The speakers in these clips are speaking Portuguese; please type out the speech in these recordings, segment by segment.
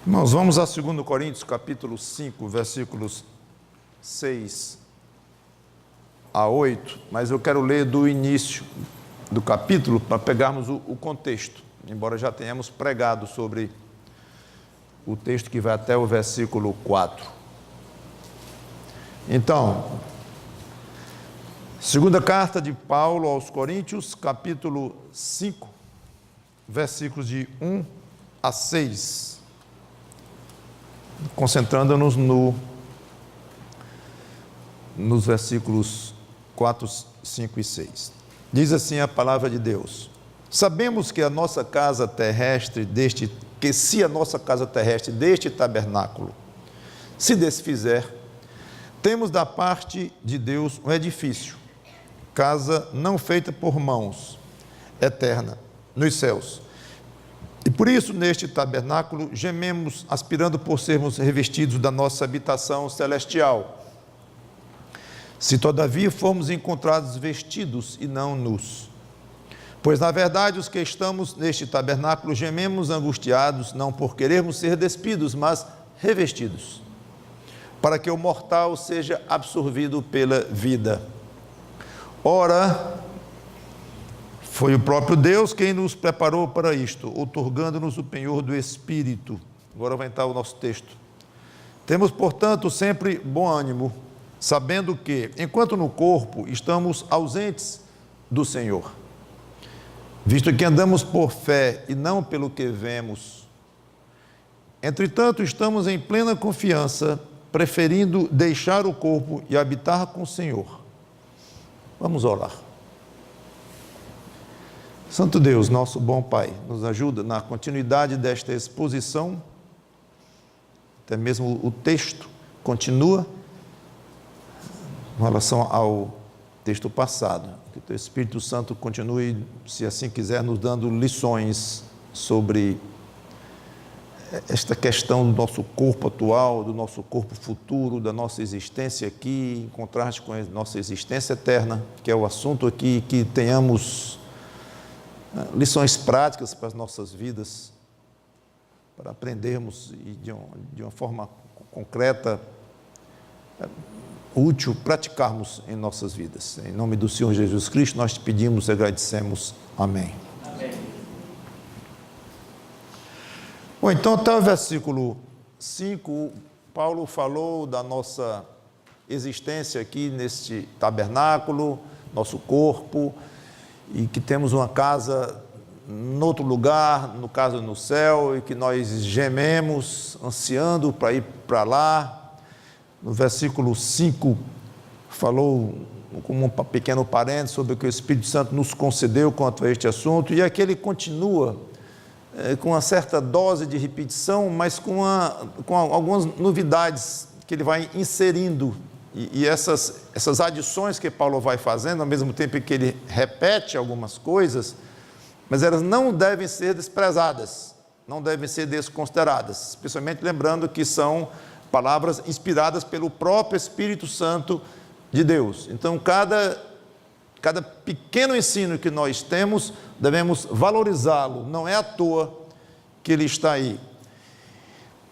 Nós vamos a 2 Coríntios, capítulo 5, versículos 6 a 8, mas eu quero ler do início do capítulo para pegarmos o contexto, embora já tenhamos pregado sobre o texto que vai até o versículo 4. Então, segunda carta de Paulo aos Coríntios, capítulo 5, versículos de 1 a 6, concentrando-nos nos versículos 4, 5 e 6. Diz assim a palavra de Deus: sabemos que a nossa casa terrestre se a nossa casa terrestre deste tabernáculo se desfizer, temos da parte de Deus um edifício, casa não feita por mãos, eterna, nos céus. E por isso, neste tabernáculo, gememos, aspirando por sermos revestidos da nossa habitação celestial. Se todavia formos encontrados vestidos e não nus. Pois, na verdade, os que estamos neste tabernáculo gememos angustiados, não por querermos ser despidos, mas revestidos, para que o mortal seja absorvido pela vida. Ora, foi o próprio Deus quem nos preparou para isto, outorgando-nos o penhor do Espírito. Agora vai entrar o nosso texto. Temos, portanto, sempre bom ânimo, sabendo que, enquanto no corpo estamos ausentes do Senhor, visto que andamos por fé e não pelo que vemos, entretanto, estamos em plena confiança, preferindo deixar o corpo e habitar com o Senhor. Vamos orar. Santo Deus, nosso bom Pai, nos ajuda na continuidade desta exposição, até mesmo o texto continua em relação ao texto passado. Que o Teu Espírito Santo continue, se assim quiser, nos dando lições sobre esta questão do nosso corpo atual, do nosso corpo futuro, da nossa existência aqui, em contraste com a nossa existência eterna, que é o assunto aqui, que tenhamos lições práticas para as nossas vidas, para aprendermos e de uma forma concreta, útil, praticarmos em nossas vidas. Em nome do Senhor Jesus Cristo, nós te pedimos e agradecemos. Amém. Amém. Bom, então, até o versículo 5, Paulo falou da nossa existência aqui neste tabernáculo, nosso corpo, e que temos uma casa em outro lugar, no caso no céu, e que nós gememos, ansiando para ir para lá. No versículo 5, falou como um pequeno parênteses sobre o que o Espírito Santo nos concedeu quanto a este assunto, e aqui ele continua com uma certa dose de repetição, mas com algumas novidades que ele vai inserindo. E essas adições que Paulo vai fazendo, ao mesmo tempo que ele repete algumas coisas, mas elas não devem ser desprezadas, não devem ser desconsideradas, especialmente lembrando que são palavras inspiradas pelo próprio Espírito Santo de Deus. Então, cada pequeno ensino que nós temos, devemos valorizá-lo, não é à toa que ele está aí.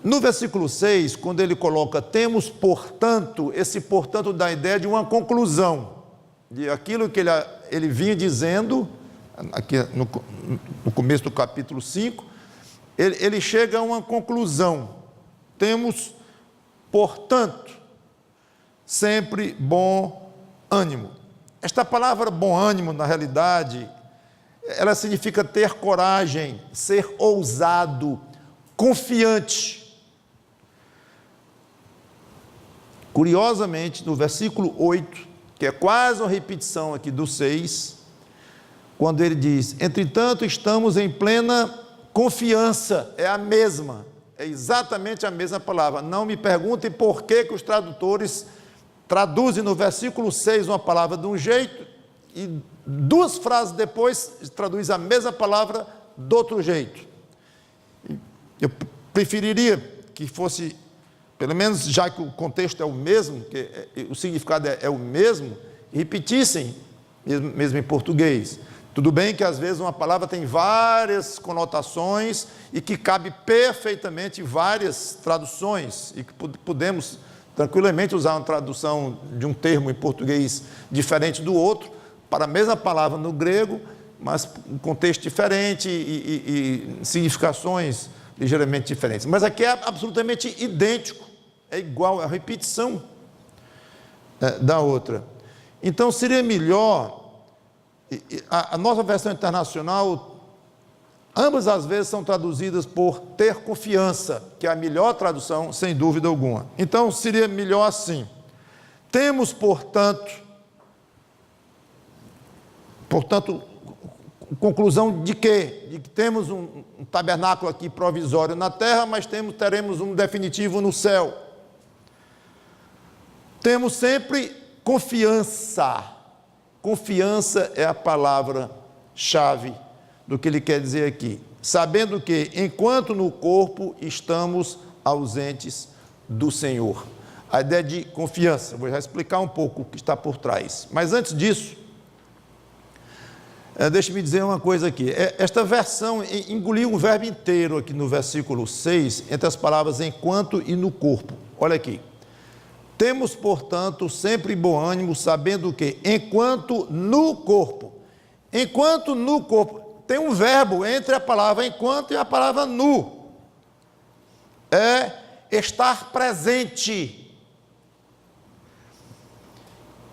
No versículo 6, quando ele coloca, temos, portanto, esse portanto dá a ideia de uma conclusão, de aquilo que ele vinha dizendo, aqui no começo do capítulo 5, ele chega a uma conclusão. Temos, portanto, sempre bom ânimo. Esta palavra bom ânimo, na realidade, ela significa ter coragem, ser ousado, confiante. Curiosamente, no versículo 8, que é quase uma repetição aqui do 6, quando ele diz, entretanto, estamos em plena confiança, é a mesma, é exatamente a mesma palavra. Não me perguntem por que os tradutores traduzem no versículo 6 uma palavra de um jeito e duas frases depois traduz a mesma palavra de outro jeito. Eu preferiria que fosse, pelo menos já que o contexto é o mesmo, que o significado é o mesmo, repetissem, mesmo em português. Tudo bem que às vezes uma palavra tem várias conotações e que cabe perfeitamente várias traduções e que podemos tranquilamente usar uma tradução de um termo em português diferente do outro para a mesma palavra no grego, mas um contexto diferente e significações ligeiramente diferentes. Mas aqui é absolutamente idêntico, é igual, é a repetição da outra. Então seria melhor, a nossa versão internacional, ambas as vezes são traduzidas por ter confiança, que é a melhor tradução, sem dúvida alguma. Então seria melhor assim: temos, portanto, conclusão de quê? De que temos um tabernáculo aqui provisório na terra, mas teremos um definitivo no céu. Temos sempre confiança. Confiança é a palavra-chave do que ele quer dizer aqui. Sabendo que, enquanto no corpo, estamos ausentes do Senhor. A ideia de confiança, vou já explicar um pouco o que está por trás. Mas antes disso, deixe-me dizer uma coisa aqui. Esta versão engoliu um verbo inteiro aqui no versículo 6, entre as palavras enquanto e no corpo. Olha aqui. Temos, portanto, sempre bom ânimo, sabendo que, enquanto no corpo, tem um verbo entre a palavra enquanto e a palavra nu, é estar presente.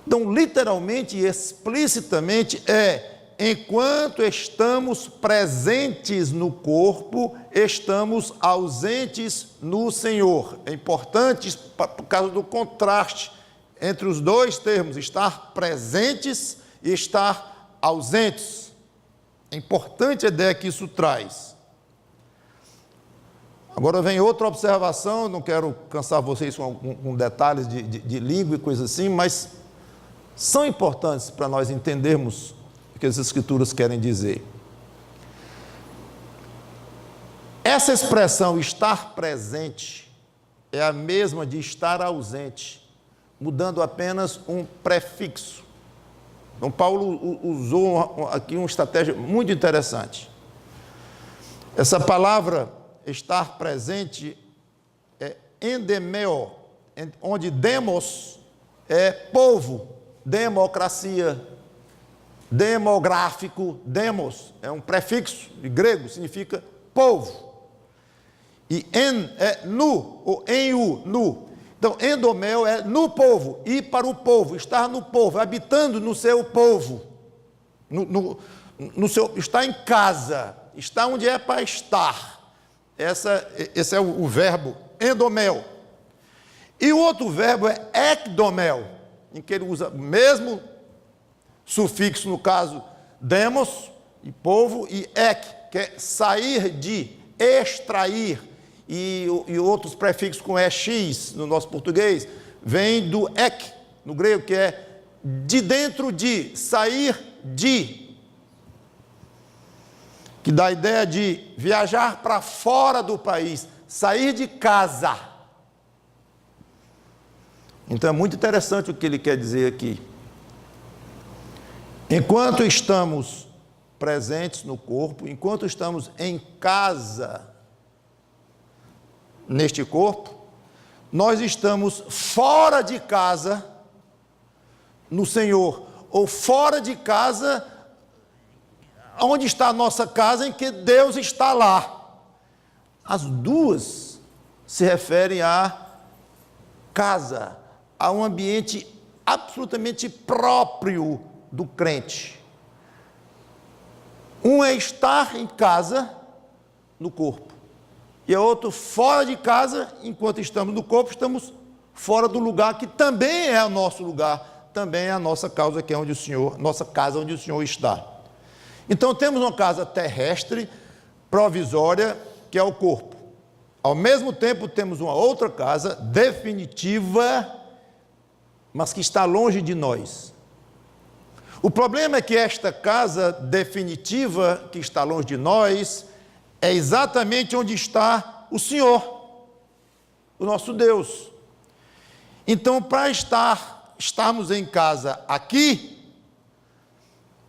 Então, literalmente e explicitamente enquanto estamos presentes no corpo, estamos ausentes no Senhor. É importante por causa do contraste entre os dois termos, estar presentes e estar ausentes. É importante a ideia que isso traz. Agora vem outra observação, eu não quero cansar vocês com detalhes de língua e coisas assim, mas são importantes para nós entendermos o que as Escrituras querem dizer. Essa expressão estar presente é a mesma de estar ausente, mudando apenas um prefixo. Então Paulo usou aqui uma estratégia muito interessante. Essa palavra estar presente é endemeo, onde demos é povo, democracia, demográfico, demos, é um prefixo de grego, significa povo. E en é nu, ou en nu. Então, endomel é no povo, ir para o povo, estar no povo, habitando no seu povo, está em casa, está onde é para estar. Esse é o verbo endomel. E o outro verbo é ekdomel, em que ele usa o mesmo sufixo, no caso, demos, e povo, e ek, que é sair de, extrair, e outros prefixos com ex no nosso português, vem do ek, no grego, que é de dentro de, sair de, que dá a ideia de viajar para fora do país, sair de casa. Então é muito interessante o que ele quer dizer aqui. Enquanto estamos presentes no corpo, enquanto estamos em casa, neste corpo, nós estamos fora de casa no Senhor, ou fora de casa, onde está a nossa casa, em que Deus está lá. As duas se referem a casa, a um ambiente absolutamente próprio do crente. Um é estar em casa, no corpo, e o outro fora de casa. Enquanto estamos no corpo, estamos fora do lugar que também é o nosso lugar, também é a nossa casa, que é onde o Senhor, nossa casa onde o Senhor está. Então temos uma casa terrestre, provisória, que é o corpo. Ao mesmo tempo temos uma outra casa definitiva, mas que está longe de nós. O problema é que esta casa definitiva, que está longe de nós, é exatamente onde está o Senhor, o nosso Deus. Então, para estarmos em casa aqui,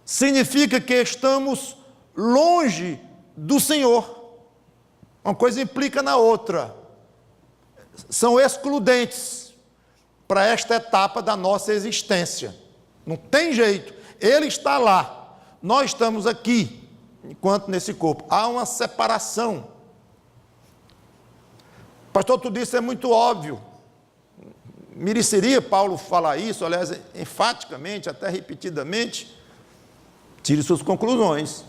significa que estamos longe do Senhor. Uma coisa implica na outra. São excludentes para esta etapa da nossa existência. Não tem jeito. Ele está lá. Nós estamos aqui, enquanto nesse corpo. Há uma separação. Pastor, tudo isso é muito óbvio. Mereceria Paulo falar isso, aliás, enfaticamente, até repetidamente. Tire suas conclusões.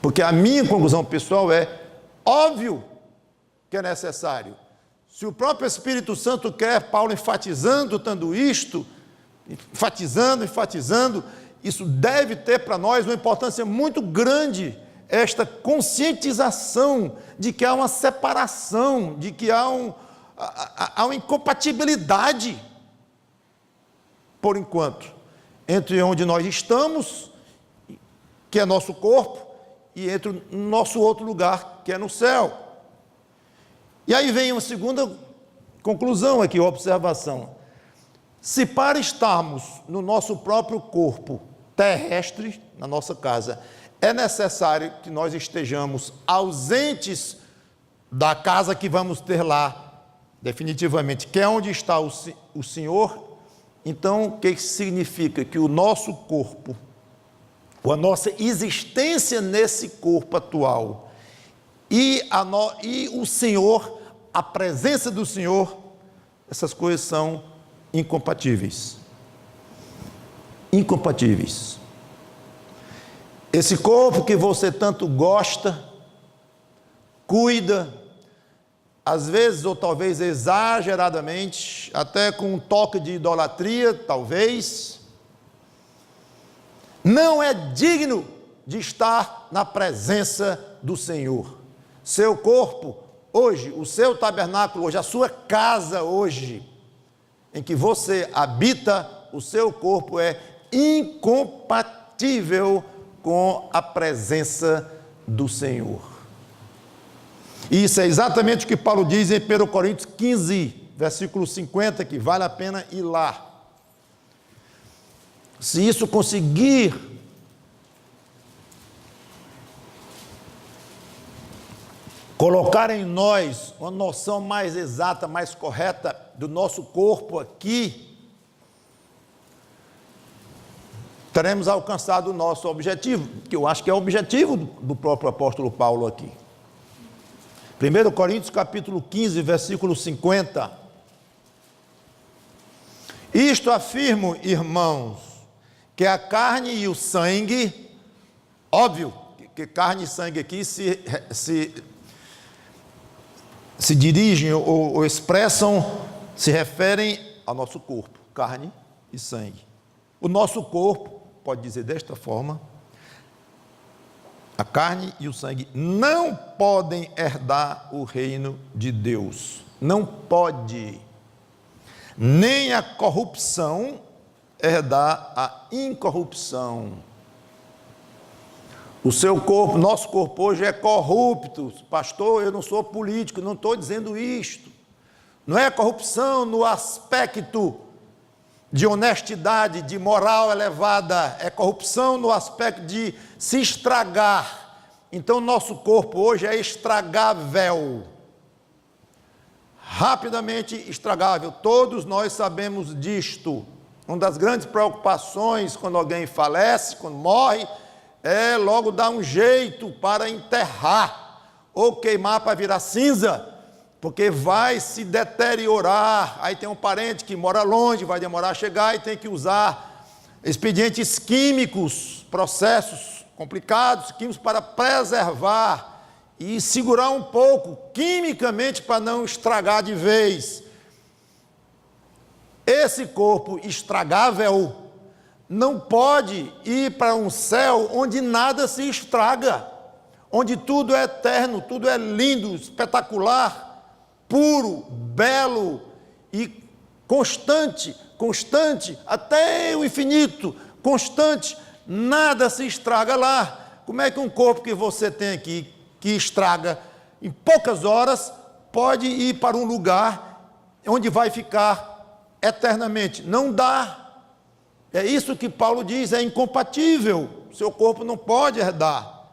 Porque a minha conclusão pessoal é óbvio que é necessário. Se o próprio Espírito Santo quer, Paulo enfatizando tudo isto, enfatizando, isso deve ter para nós uma importância muito grande, esta conscientização de que há uma separação, de que há uma incompatibilidade, por enquanto, entre onde nós estamos, que é nosso corpo, e entre o nosso outro lugar, que é no céu. E aí vem uma segunda conclusão aqui, observação. Se para estarmos no nosso próprio corpo terrestre, na nossa casa, é necessário que nós estejamos ausentes da casa que vamos ter lá, definitivamente, que é onde está o Senhor, então o que significa? Que o nosso corpo, a nossa existência nesse corpo atual, e o Senhor, a presença do Senhor, essas coisas são incompatíveis. Incompatíveis. Esse corpo que você tanto gosta, cuida, às vezes ou talvez exageradamente, até com um toque de idolatria, talvez, não é digno de estar na presença do Senhor. Seu corpo hoje, o seu tabernáculo hoje, a sua casa hoje, em que você habita, o seu corpo é incompatível com a presença do Senhor. E isso é exatamente o que Paulo diz em 1 Coríntios 15, versículo 50, que vale a pena ir lá. Se isso conseguir colocar em nós uma noção mais exata, mais correta do nosso corpo aqui, teremos alcançado o nosso objetivo, que eu acho que é o objetivo do próprio apóstolo Paulo aqui. 1 Coríntios capítulo 15, versículo 50. Isto afirmo, irmãos, que a carne e o sangue, óbvio que carne e sangue aqui se dirigem ou expressam, se referem ao nosso corpo, carne e sangue. O nosso corpo, pode dizer desta forma, a carne e o sangue não podem herdar o reino de Deus. Não pode. Nem a corrupção herdar a incorrupção. O seu corpo, nosso corpo hoje é corrupto. Pastor, eu não sou político, não estou dizendo isto. Não é corrupção no aspecto de honestidade, de moral elevada, é corrupção no aspecto de se estragar. Então, nosso corpo hoje é estragável, rapidamente estragável, todos nós sabemos disto. Uma das grandes preocupações quando alguém falece, quando morre, é logo dar um jeito para enterrar, ou queimar para virar cinza, porque vai se deteriorar. Aí tem um parente que mora longe, vai demorar a chegar e tem que usar expedientes químicos, processos complicados, químicos para preservar e segurar um pouco, quimicamente, para não estragar de vez. Esse corpo estragável não pode ir para um céu onde nada se estraga, onde tudo é eterno, tudo é lindo, espetacular, puro, belo e constante, até o infinito, constante, nada se estraga lá. Como é que um corpo que você tem aqui, que estraga em poucas horas, pode ir para um lugar onde vai ficar eternamente? Não dá. É isso que Paulo diz, é incompatível. Seu corpo não pode herdar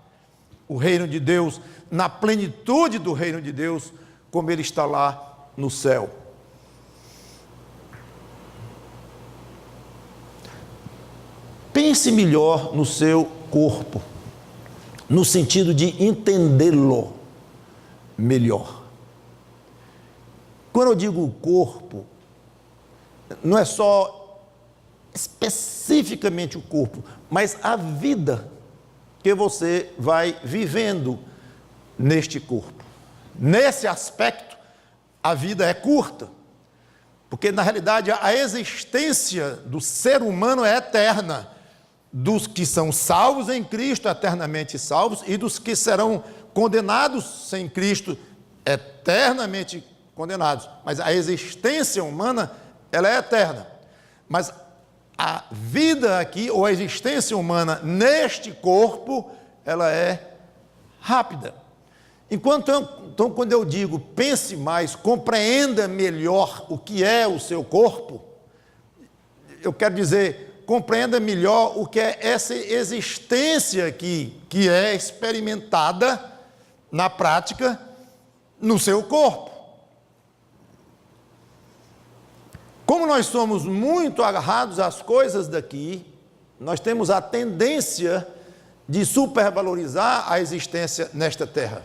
o reino de Deus, na plenitude do reino de Deus, como ele está lá no céu. Pense melhor no seu corpo, no sentido de entendê-lo melhor. Quando eu digo corpo, não é só especificamente o corpo, mas a vida que você vai vivendo neste corpo. Nesse aspecto, a vida é curta, porque na realidade a existência do ser humano é eterna, dos que são salvos em Cristo, eternamente salvos, e dos que serão condenados sem Cristo, eternamente condenados. Mas a existência humana, ela é eterna. Mas a vida aqui, ou a existência humana neste corpo, ela é rápida. Então, quando eu digo pense mais, compreenda melhor o que é o seu corpo, eu quero dizer, compreenda melhor o que é essa existência aqui, que é experimentada na prática no seu corpo. Como nós somos muito agarrados às coisas daqui, nós temos a tendência de supervalorizar a existência nesta terra.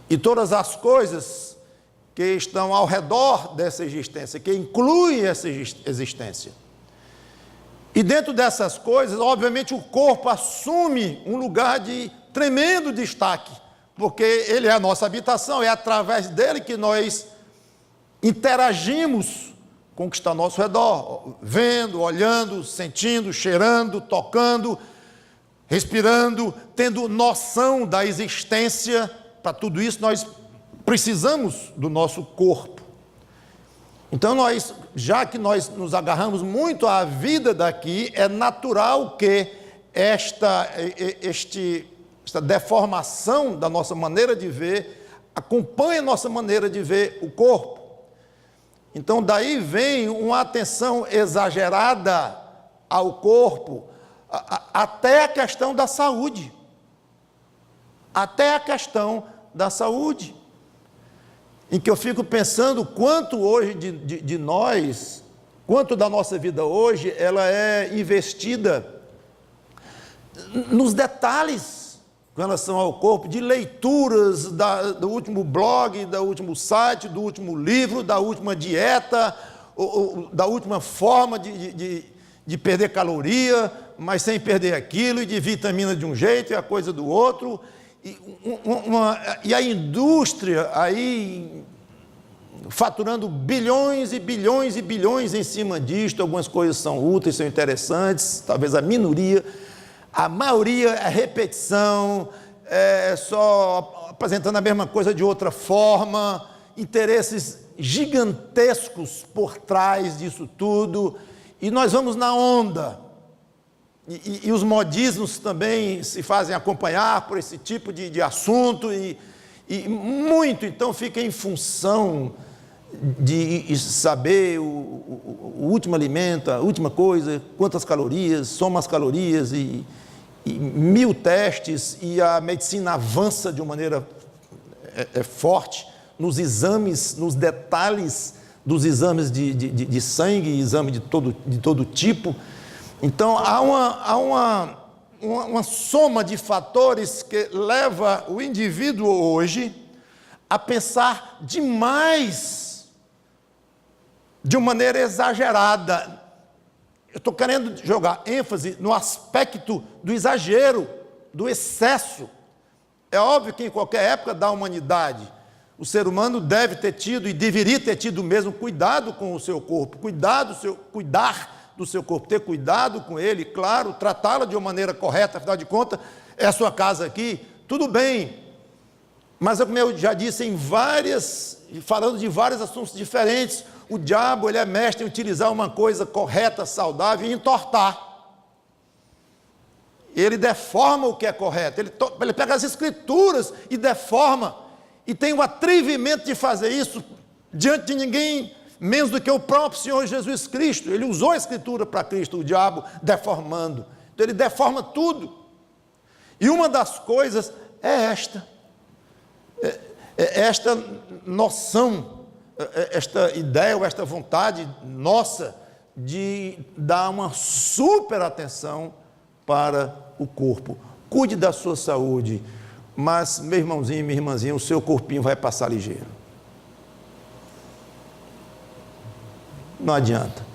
E todas as coisas que estão ao redor dessa existência, que incluem essa existência. E dentro dessas coisas, obviamente, o corpo assume um lugar de tremendo destaque, porque ele é a nossa habitação, é através dele que nós interagimos com o que está ao nosso redor, vendo, olhando, sentindo, cheirando, tocando, respirando, tendo noção da existência. Para tudo isso nós precisamos do nosso corpo. Então já que nós nos agarramos muito à vida daqui, é natural que esta deformação da nossa maneira de ver acompanhe a nossa maneira de ver o corpo. Então daí vem uma atenção exagerada ao corpo, até a questão da saúde. Até a questão da saúde, em que eu fico pensando quanto hoje de nós, quanto da nossa vida hoje, ela é investida nos detalhes com relação ao corpo, de leituras do último blog, do último site, do último livro, da última dieta, da última forma de perder caloria, mas sem perder aquilo, e de vitamina de um jeito e a coisa do outro. E a indústria aí faturando bilhões e bilhões e bilhões em cima disto. Algumas coisas são úteis, são interessantes, talvez a minoria, a maioria é repetição, é só apresentando a mesma coisa de outra forma, interesses gigantescos por trás disso tudo, e nós vamos na onda. E os modismos também se fazem acompanhar por esse tipo de assunto, e muito, então, fica em função de saber o último alimento, a última coisa, quantas calorias, soma as calorias, e 1000 testes, e a medicina avança de uma maneira forte nos exames, nos detalhes dos exames de sangue, exame de todo tipo. Então, há uma soma de fatores que leva o indivíduo hoje a pensar demais, de uma maneira exagerada. Eu estou querendo jogar ênfase no aspecto do exagero, do excesso. É óbvio que em qualquer época da humanidade, o ser humano deve ter tido e deveria ter tido mesmo cuidado com o seu corpo, cuidar do seu corpo, ter cuidado com ele, claro, tratá-lo de uma maneira correta, afinal de contas, é a sua casa aqui, tudo bem. Mas, como eu já disse, falando de vários assuntos diferentes, o diabo, ele é mestre em utilizar uma coisa correta, saudável e entortar. Ele deforma o que é correto, ele pega as escrituras e deforma, e tem o atrevimento de fazer isso diante de ninguém menos do que o próprio Senhor Jesus Cristo. Ele usou a Escritura para Cristo, o diabo deformando. Então ele deforma tudo. E uma das coisas é esta noção, esta ideia ou esta vontade nossa de dar uma super atenção para o corpo. Cuide da sua saúde, mas, meu irmãozinho, minha irmãzinha, o seu corpinho vai passar ligeiro. Não adianta.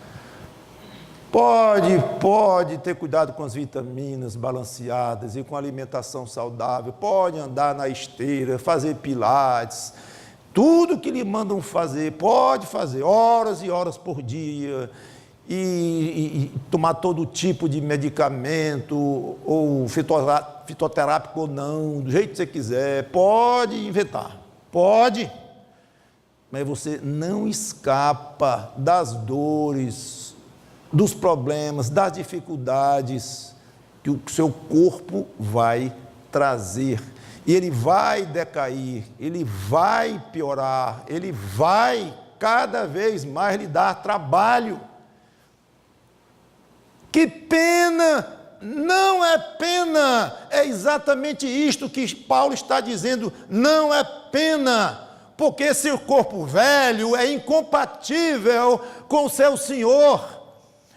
Pode ter cuidado com as vitaminas balanceadas e com a alimentação saudável, pode andar na esteira, fazer pilates, tudo que lhe mandam fazer, pode fazer, horas e horas por dia, e tomar todo tipo de medicamento, ou fitoterápico ou não, do jeito que você quiser, pode inventar, pode, mas você não escapa das dores, dos problemas, das dificuldades que o seu corpo vai trazer. E ele vai decair, ele vai piorar, ele vai cada vez mais lhe dar trabalho. Que pena! Não é pena! É exatamente isto que Paulo está dizendo, não é pena! Porque esse corpo velho é incompatível com o seu Senhor.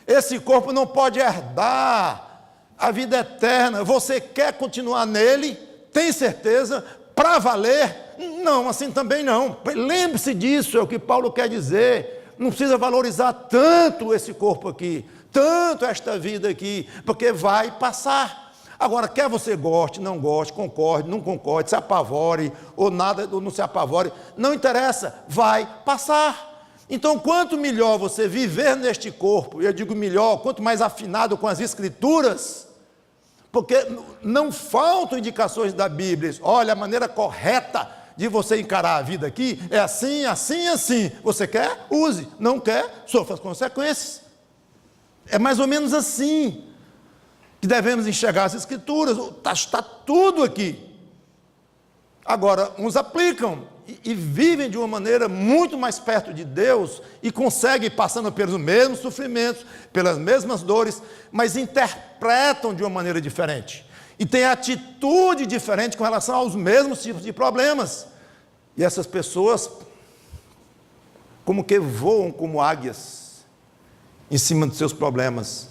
Esse corpo não pode herdar a vida eterna. Você quer continuar nele? Tem certeza? Para valer? Não, assim também não. Lembre-se disso, é o que Paulo quer dizer. Não precisa valorizar tanto esse corpo aqui, tanto esta vida aqui, porque vai passar. Agora, quer você goste, não goste, concorde, não concorde, se apavore, ou nada, ou não se apavore, não interessa, vai passar. Então, quanto melhor você viver neste corpo, eu digo melhor, quanto mais afinado com as Escrituras, porque não faltam indicações da Bíblia. Olha, a maneira correta de você encarar a vida aqui é assim, assim, assim. Você quer? Use. Não quer? Sofra as consequências. É mais ou menos assim que devemos enxergar as Escrituras. Está tudo aqui. Agora, uns aplicam e vivem de uma maneira muito mais perto de Deus e conseguem, passando pelos mesmos sofrimentos, pelas mesmas dores, mas interpretam de uma maneira diferente. E têm atitude diferente com relação aos mesmos tipos de problemas. E essas pessoas, como que voam como águias em cima dos seus problemas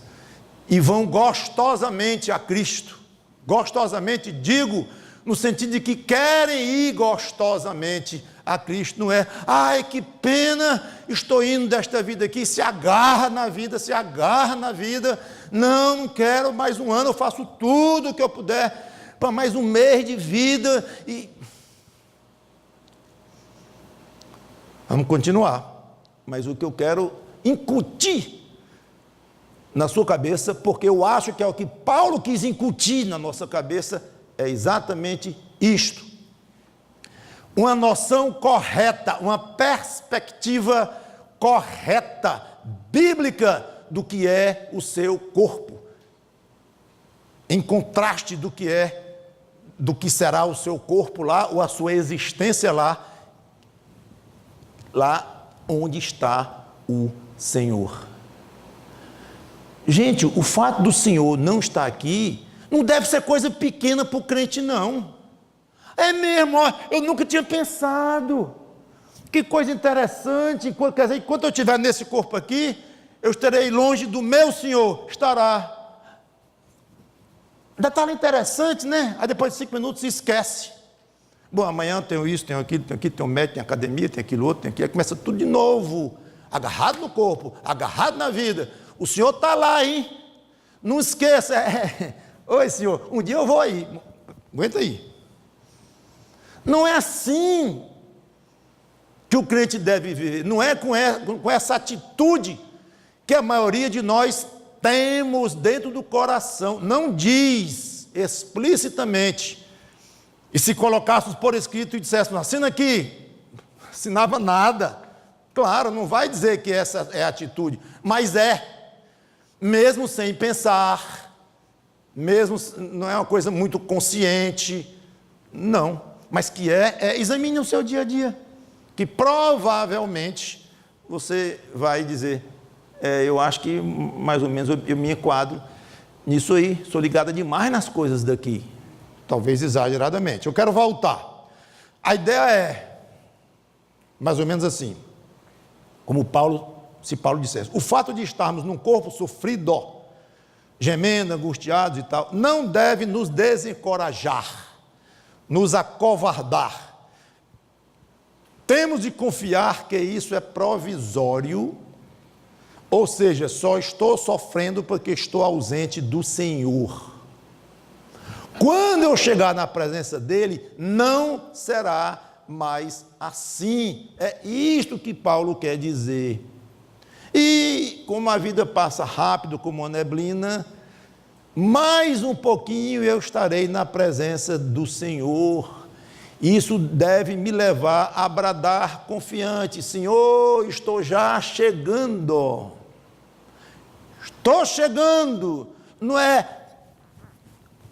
e vão gostosamente a Cristo. Gostosamente, digo, no sentido de que querem ir gostosamente a Cristo, não é? Ai, que pena, estou indo desta vida aqui, se agarra na vida, não quero mais um ano, eu faço tudo o que eu puder para mais um mês de vida, e vamos continuar, mas o que eu quero incutir na sua cabeça, porque eu acho que é o que Paulo quis incutir na nossa cabeça, é exatamente isto. Uma noção correta, uma perspectiva correta, bíblica, do que é o seu corpo, em contraste do que será o seu corpo lá, ou a sua existência lá onde está o Senhor. Gente, o fato do Senhor não estar aqui não deve ser coisa pequena para o crente, não. É mesmo, ó, eu nunca tinha pensado. Que coisa interessante. Quer dizer, enquanto eu estiver nesse corpo aqui, eu estarei longe do meu Senhor. Estará. Detalhe interessante, né? Aí depois de 5 minutos se esquece. Bom, amanhã tenho isso, tenho aquilo, tenho um médico, tenho academia, tenho aquilo outro, tenho aquilo. Aí começa tudo de novo. Agarrado no corpo, agarrado na vida. O Senhor está lá, hein? Não esqueça. Oi, Senhor, um dia eu vou aí. Aguenta aí. Não é assim que o crente deve viver. Não é com essa atitude que a maioria de nós temos dentro do coração. Não diz explicitamente. E se colocássemos por escrito e disséssemos, assina aqui, assinava nada. Claro, não vai dizer que essa é a atitude, mas é. Mesmo sem pensar, mesmo não é uma coisa muito consciente, não, mas que examine o seu dia a dia, que provavelmente você vai dizer, eu acho que mais ou menos eu me enquadro nisso aí, sou ligada demais nas coisas daqui. Talvez exageradamente. Eu quero voltar. A ideia é, mais ou menos assim, como se Paulo dissesse, o fato de estarmos num corpo sofrido, gemendo, angustiados e tal, não deve nos desencorajar, nos acovardar. Temos de confiar que isso é provisório, ou seja, só estou sofrendo porque estou ausente do Senhor. Quando eu chegar na presença dele, não será mais assim. É isto que Paulo quer dizer. E como a vida passa rápido como uma neblina, mais um pouquinho eu estarei na presença do Senhor. Isso deve me levar a bradar confiante: Senhor, estou já chegando. Estou chegando. Não é,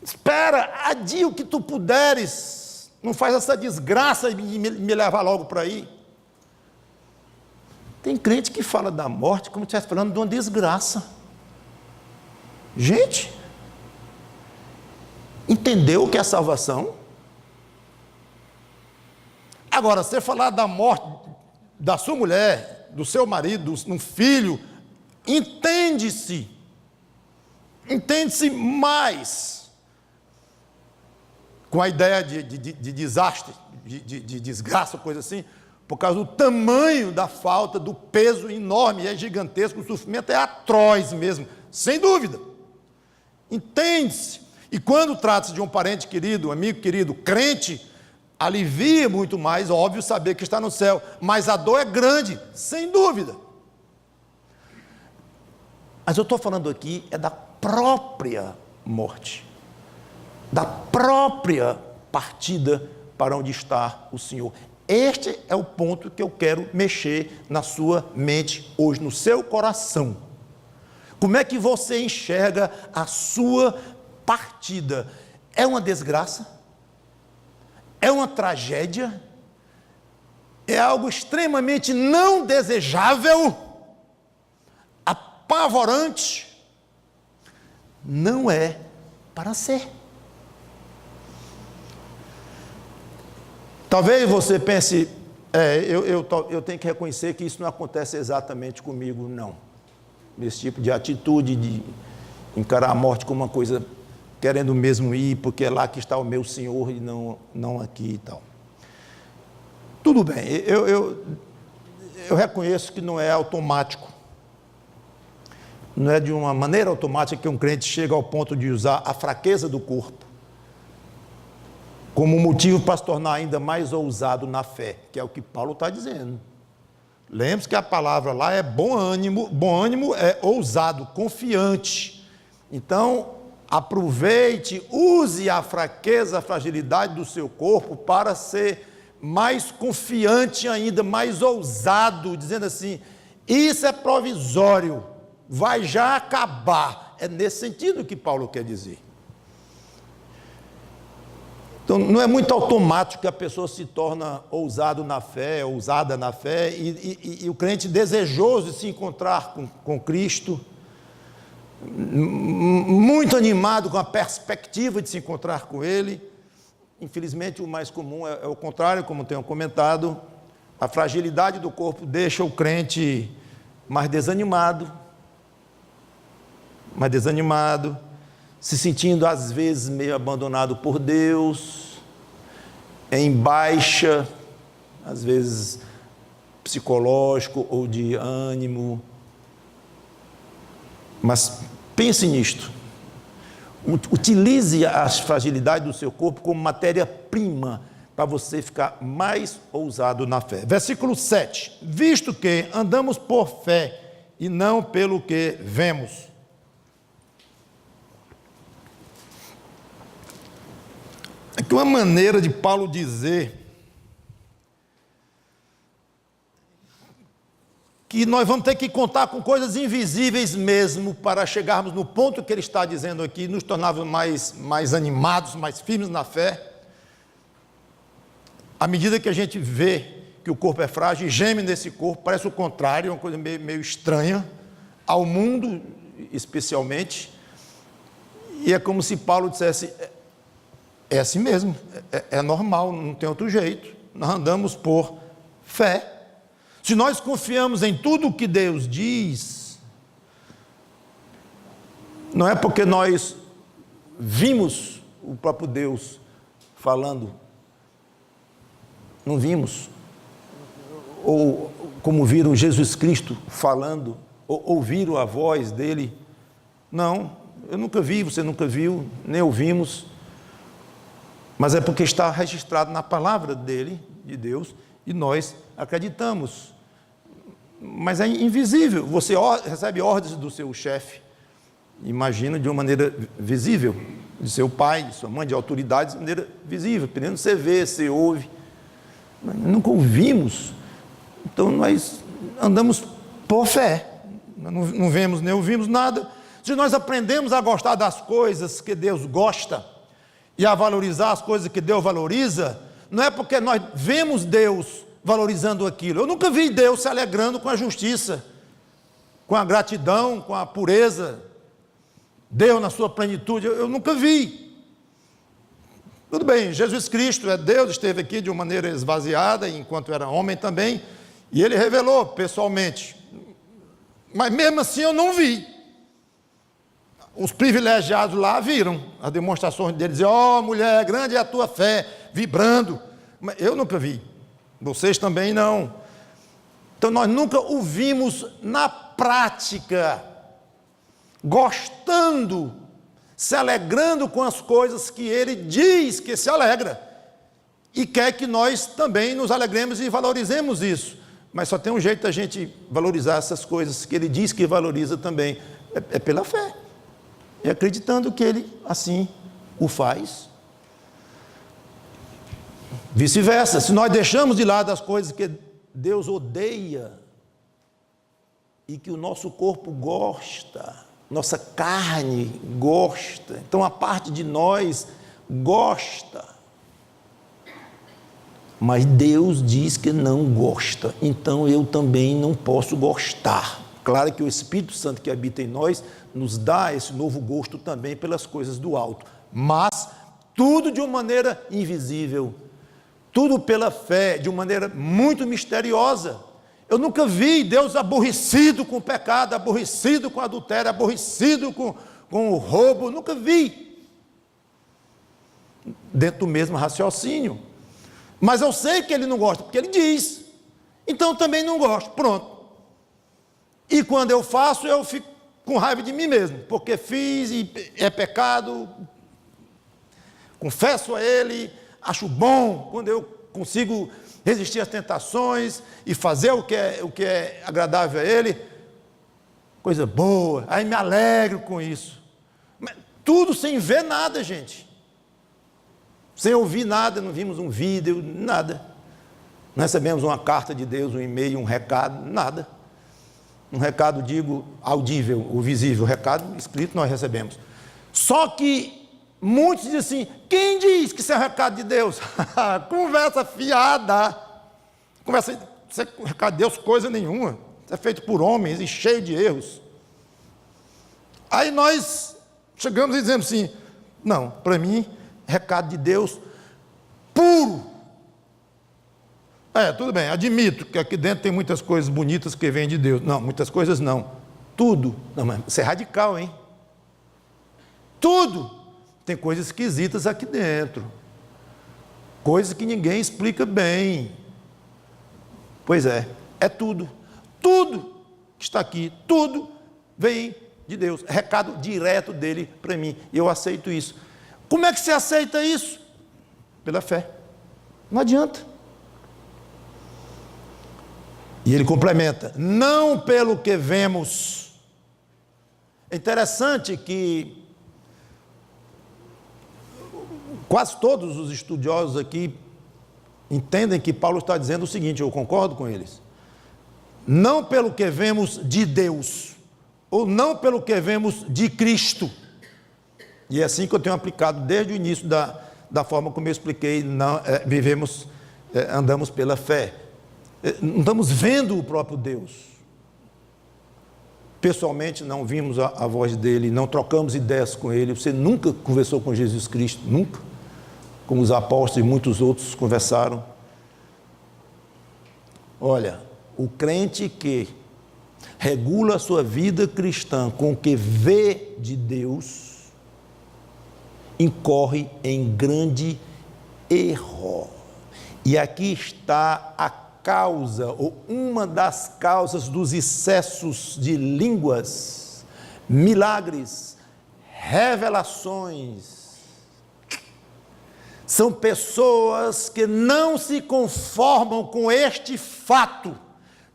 espera, adia o que tu puderes. Não faz essa desgraça de me levar logo para aí. Tem crente que fala da morte como se estivesse falando de uma desgraça. Gente, entendeu o que é salvação? Agora, você falar da morte da sua mulher, do seu marido, de um filho, entende-se mais com a ideia de desastre, de desgraça, coisa assim, por causa do tamanho da falta, do peso enorme, é gigantesco, o sofrimento é atroz mesmo, sem dúvida. Entende-se. E quando trata-se de um parente querido, um amigo querido, crente, alivia muito mais, óbvio, saber que está no céu, mas a dor é grande, sem dúvida. Mas eu estou falando aqui da própria morte, da própria partida para onde está o Senhor. Este é o ponto que eu quero mexer na sua mente hoje, no seu coração. Como é que você enxerga a sua partida? É uma desgraça? É uma tragédia? É algo extremamente não desejável? Apavorante? Não é para ser. Talvez você pense, eu tenho que reconhecer que isso não acontece exatamente comigo, não. Esse tipo de atitude de encarar a morte como uma coisa querendo mesmo ir, porque é lá que está o meu Senhor e não aqui e tal. Tudo bem, eu reconheço que não é automático. Não é de uma maneira automática que um crente chega ao ponto de usar a fraqueza do corpo como motivo para se tornar ainda mais ousado na fé, que é o que Paulo está dizendo. Lembre-se que a palavra lá é bom ânimo é ousado, confiante. Então, aproveite, use a fraqueza, a fragilidade do seu corpo para ser mais confiante ainda, mais ousado, dizendo assim, isso é provisório, vai já acabar. É nesse sentido que Paulo quer dizer. Então, não é muito automático que a pessoa se torna ousado na fé, ousada na fé, e o crente desejoso de se encontrar com Cristo, muito animado com a perspectiva de se encontrar com Ele. Infelizmente, o mais comum é o contrário, como tenho comentado. A fragilidade do corpo deixa o crente mais desanimado, se sentindo às vezes meio abandonado por Deus, em baixa, às vezes psicológico ou de ânimo. Mas pense nisto, utilize a fragilidade do seu corpo como matéria-prima para você ficar mais ousado na fé. Versículo 7, visto que andamos por fé e não pelo que vemos. Aqui uma maneira de Paulo dizer que nós vamos ter que contar com coisas invisíveis mesmo para chegarmos no ponto que ele está dizendo aqui, nos tornarmos mais animados, mais firmes na fé, à medida que a gente vê que o corpo é frágil e geme nesse corpo, parece o contrário, uma coisa meio estranha, ao mundo especialmente, e é como se Paulo dissesse, é assim mesmo, é normal, não tem outro jeito, nós andamos por fé. Se nós confiamos em tudo o que Deus diz, não é porque nós vimos o próprio Deus falando, não vimos, ou como viram Jesus Cristo falando, ou ouviram a voz dele, não, eu nunca vi, você nunca viu, nem ouvimos, mas é porque está registrado na palavra dele, de Deus, e nós acreditamos. Mas é invisível, você recebe ordens do seu chefe, imagina de uma maneira visível, de seu pai, de sua mãe, de autoridades, de maneira visível, dependendo você vê, você ouve, mas nunca ouvimos, então nós andamos por fé, não vemos nem ouvimos nada. Se nós aprendemos a gostar das coisas que Deus gosta, e a valorizar as coisas que Deus valoriza, não é porque nós vemos Deus valorizando aquilo. Eu nunca vi Deus se alegrando com a justiça, com a gratidão, com a pureza, Deus na sua plenitude, eu nunca vi. Tudo bem, Jesus Cristo é Deus, esteve aqui de uma maneira esvaziada, enquanto era homem também, e ele revelou pessoalmente, mas mesmo assim eu não vi. Os privilegiados lá viram as demonstrações dele, dizer, ó mulher, grande é a tua fé, vibrando, mas eu nunca vi, vocês também não. Então nós nunca o vimos na prática, gostando, se alegrando com as coisas que ele diz que se alegra, e quer que nós também nos alegremos e valorizemos isso, mas só tem um jeito da gente valorizar essas coisas que ele diz que valoriza também, é pela fé. E acreditando que ele assim o faz. Vice-versa, se nós deixamos de lado as coisas que Deus odeia e que o nosso corpo gosta, nossa carne gosta, então a parte de nós gosta, mas Deus diz que não gosta, então eu também não posso gostar. Claro que o Espírito Santo que habita em nós nos dá esse novo gosto também pelas coisas do alto, mas tudo de uma maneira invisível, tudo pela fé, de uma maneira muito misteriosa. Eu nunca vi Deus aborrecido com o pecado, aborrecido com o adultério, aborrecido com o roubo, nunca vi, dentro do mesmo raciocínio, mas eu sei que ele não gosta, porque ele diz, então eu também não gosto, pronto. E quando eu faço, eu fico com raiva de mim mesmo, porque fiz e é pecado, confesso a ele, acho bom quando eu consigo resistir às tentações e fazer o que é agradável a ele, coisa boa, aí me alegro com isso, mas tudo sem ver nada, gente, sem ouvir nada, não vimos um vídeo, nada, não recebemos uma carta de Deus, um e-mail, um recado, nada. Um recado, digo, audível, o visível, o recado escrito nós recebemos. Só que muitos dizem assim, quem diz que isso é recado de Deus? Conversa fiada. Conversa, isso é recado de Deus, coisa nenhuma. Isso é feito por homens e cheio de erros. Aí nós chegamos e dizemos assim, não, para mim, recado de Deus puro. Tudo bem, admito que aqui dentro tem muitas coisas bonitas que vêm de Deus. Não, muitas coisas não. Tudo. Não, mas isso é radical, hein? Tudo. Tem coisas esquisitas aqui dentro. Coisas que ninguém explica bem. Pois é tudo. Tudo que está aqui, tudo vem de Deus. Recado direto dele para mim. E eu aceito isso. Como é que você aceita isso? Pela fé. Não adianta. E ele complementa, não pelo que vemos. É interessante que quase todos os estudiosos aqui entendem que Paulo está dizendo o seguinte, eu concordo com eles. Não pelo que vemos de Deus, ou não pelo que vemos de Cristo. E é assim que eu tenho aplicado desde o início da forma como eu expliquei, andamos pela fé. não estamos vendo o próprio Deus. Pessoalmente não vimos a voz dele, não trocamos ideias com ele. Você nunca conversou com Jesus Cristo, nunca, como os apóstolos e muitos outros conversaram. Olha, o crente que regula a sua vida cristã com o que vê de Deus, incorre em grande erro. E aqui está a causa, ou uma das causas dos excessos de línguas, milagres, revelações. São pessoas que não se conformam com este fato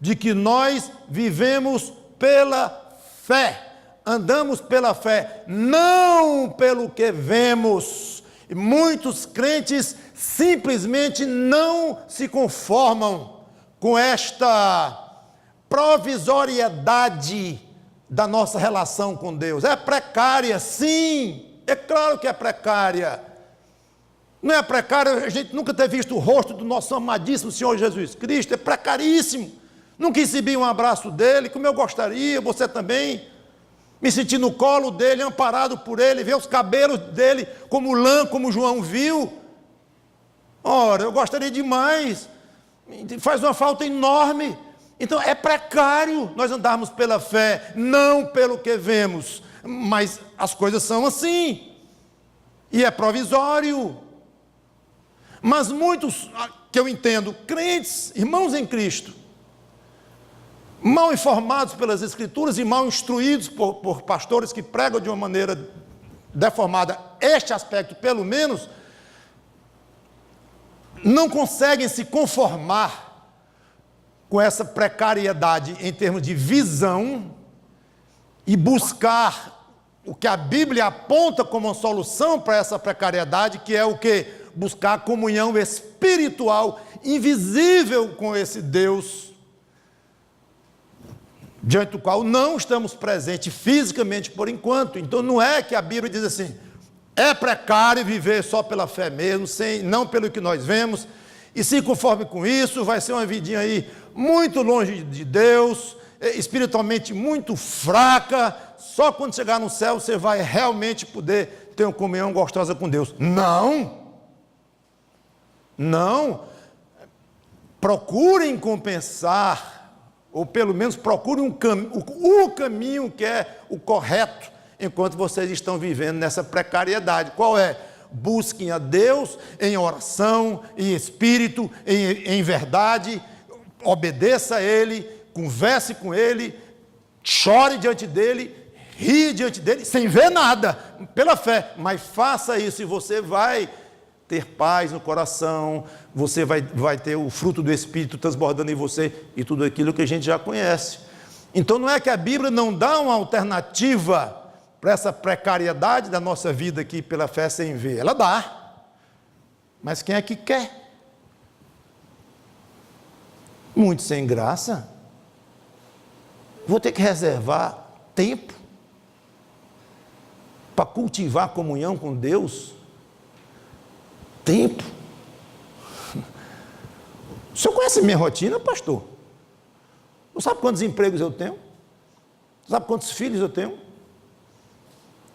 de que nós vivemos pela fé, andamos pela fé, não pelo que vemos. E muitos crentes simplesmente não se conformam com esta provisoriedade da nossa relação com Deus. É precária, sim, é claro que é precária. Não é precária a gente nunca ter visto o rosto do nosso amadíssimo Senhor Jesus Cristo, é precaríssimo. Nunca recebi um abraço dele, como eu gostaria, você também. Me sentir no colo dele, amparado por ele, ver os cabelos dele como lã, como João viu. Ora, eu gostaria demais. Faz uma falta enorme. Então é precário nós andarmos pela fé, não pelo que vemos. Mas as coisas são assim. E é provisório. Mas muitos, que eu entendo, crentes, irmãos em Cristo, mal informados pelas Escrituras e mal instruídos por pastores que pregam de uma maneira deformada este aspecto, pelo menos, não conseguem se conformar com essa precariedade em termos de visão e buscar o que a Bíblia aponta como uma solução para essa precariedade, que é o quê? Buscar a comunhão espiritual invisível com esse Deus, diante do qual não estamos presentes fisicamente por enquanto. Então não é que a Bíblia diz assim, é precário viver só pela fé mesmo, não pelo que nós vemos, e se conforme com isso, vai ser uma vidinha aí muito longe de Deus, espiritualmente muito fraca, só quando chegar no céu você vai realmente poder ter uma comunhão gostosa com Deus. Não, procurem compensar, ou pelo menos procurem o caminho que é o correto, enquanto vocês estão vivendo nessa precariedade. Qual é? Busquem a Deus em oração, em espírito, em verdade, obedeça a Ele, converse com Ele, chore diante dEle, rie diante dEle, sem ver nada, pela fé, mas faça isso e você vai ter paz no coração, você vai ter o fruto do Espírito transbordando em você e tudo aquilo que a gente já conhece. Então não é que a Bíblia não dá uma alternativa para essa precariedade da nossa vida aqui pela fé sem ver, ela dá, mas quem é que quer? Muito sem graça. Vou ter que reservar tempo para cultivar a comunhão com Deus. Tempo. O senhor conhece minha rotina, pastor? Não sabe quantos empregos eu tenho? Não sabe quantos filhos eu tenho?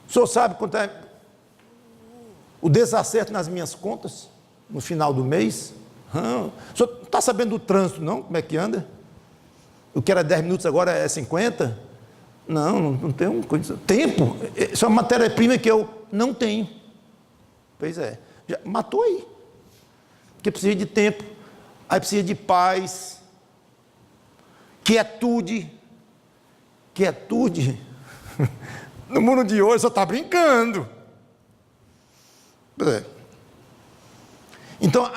O senhor sabe quanto é o desacerto nas minhas contas no final do mês? O senhor não está sabendo do trânsito, não? Como é que anda? O que era 10 minutos agora é 50? Não tenho tempo. Isso é uma matéria-prima que eu não tenho. Pois é. Já matou aí. Porque precisa de tempo, aí precisa de paz, quietude. No mundo de hoje só está brincando. Então,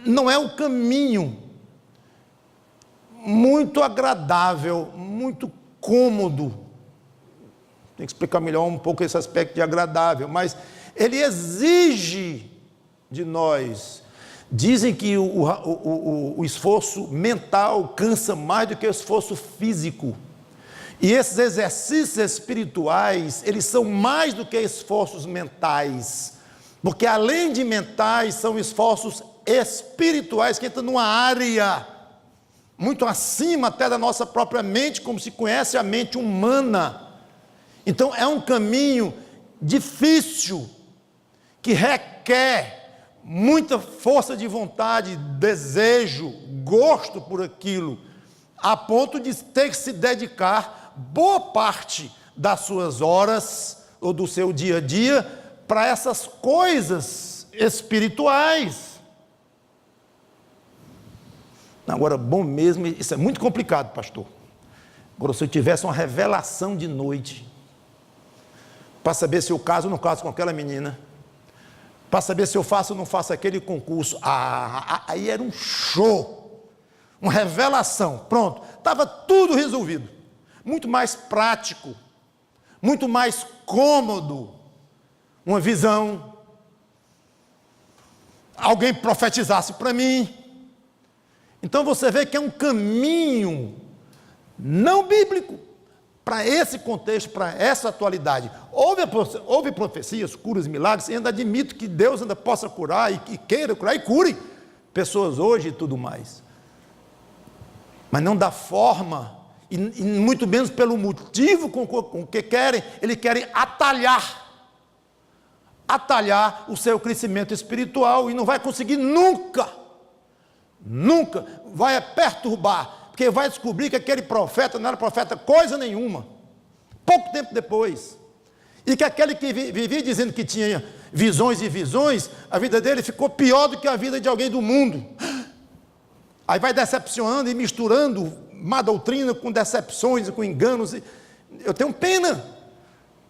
não é um caminho muito agradável, muito cômodo. Tem que explicar melhor um pouco esse aspecto de agradável, mas ele exige de nós. Dizem que o esforço mental cansa mais do que o esforço físico. E esses exercícios espirituais, eles são mais do que esforços mentais. Porque além de mentais, são esforços espirituais que entram numa área muito acima até da nossa própria mente, como se conhece a mente humana. Então é um caminho difícil, que requer muita força de vontade, desejo, gosto por aquilo, a ponto de ter que se dedicar boa parte das suas horas ou do seu dia a dia para essas coisas espirituais. Agora, bom mesmo, isso é muito complicado, pastor. Agora, se eu tivesse uma revelação de noite, para saber se eu caso ou não caso com aquela menina, para saber se eu faço ou não faço aquele concurso, aí era um show, uma revelação, pronto, estava tudo resolvido, muito mais prático, muito mais cômodo, uma visão, alguém profetizasse para mim. Então você vê que é um caminho não bíblico para esse contexto, para essa atualidade. Houve profecias, curas, milagres, e ainda admito que Deus ainda possa curar, e queira curar, e cure pessoas hoje e tudo mais. Mas não da forma, e muito menos pelo motivo com que querem, eles querem atalhar o seu crescimento espiritual, e não vai conseguir nunca, vai perturbar, porque vai descobrir que aquele profeta não era profeta coisa nenhuma, pouco tempo depois, e que aquele que vivia dizendo que tinha visões e visões, a vida dele ficou pior do que a vida de alguém do mundo. Aí vai decepcionando e misturando má doutrina com decepções e com enganos. Eu tenho pena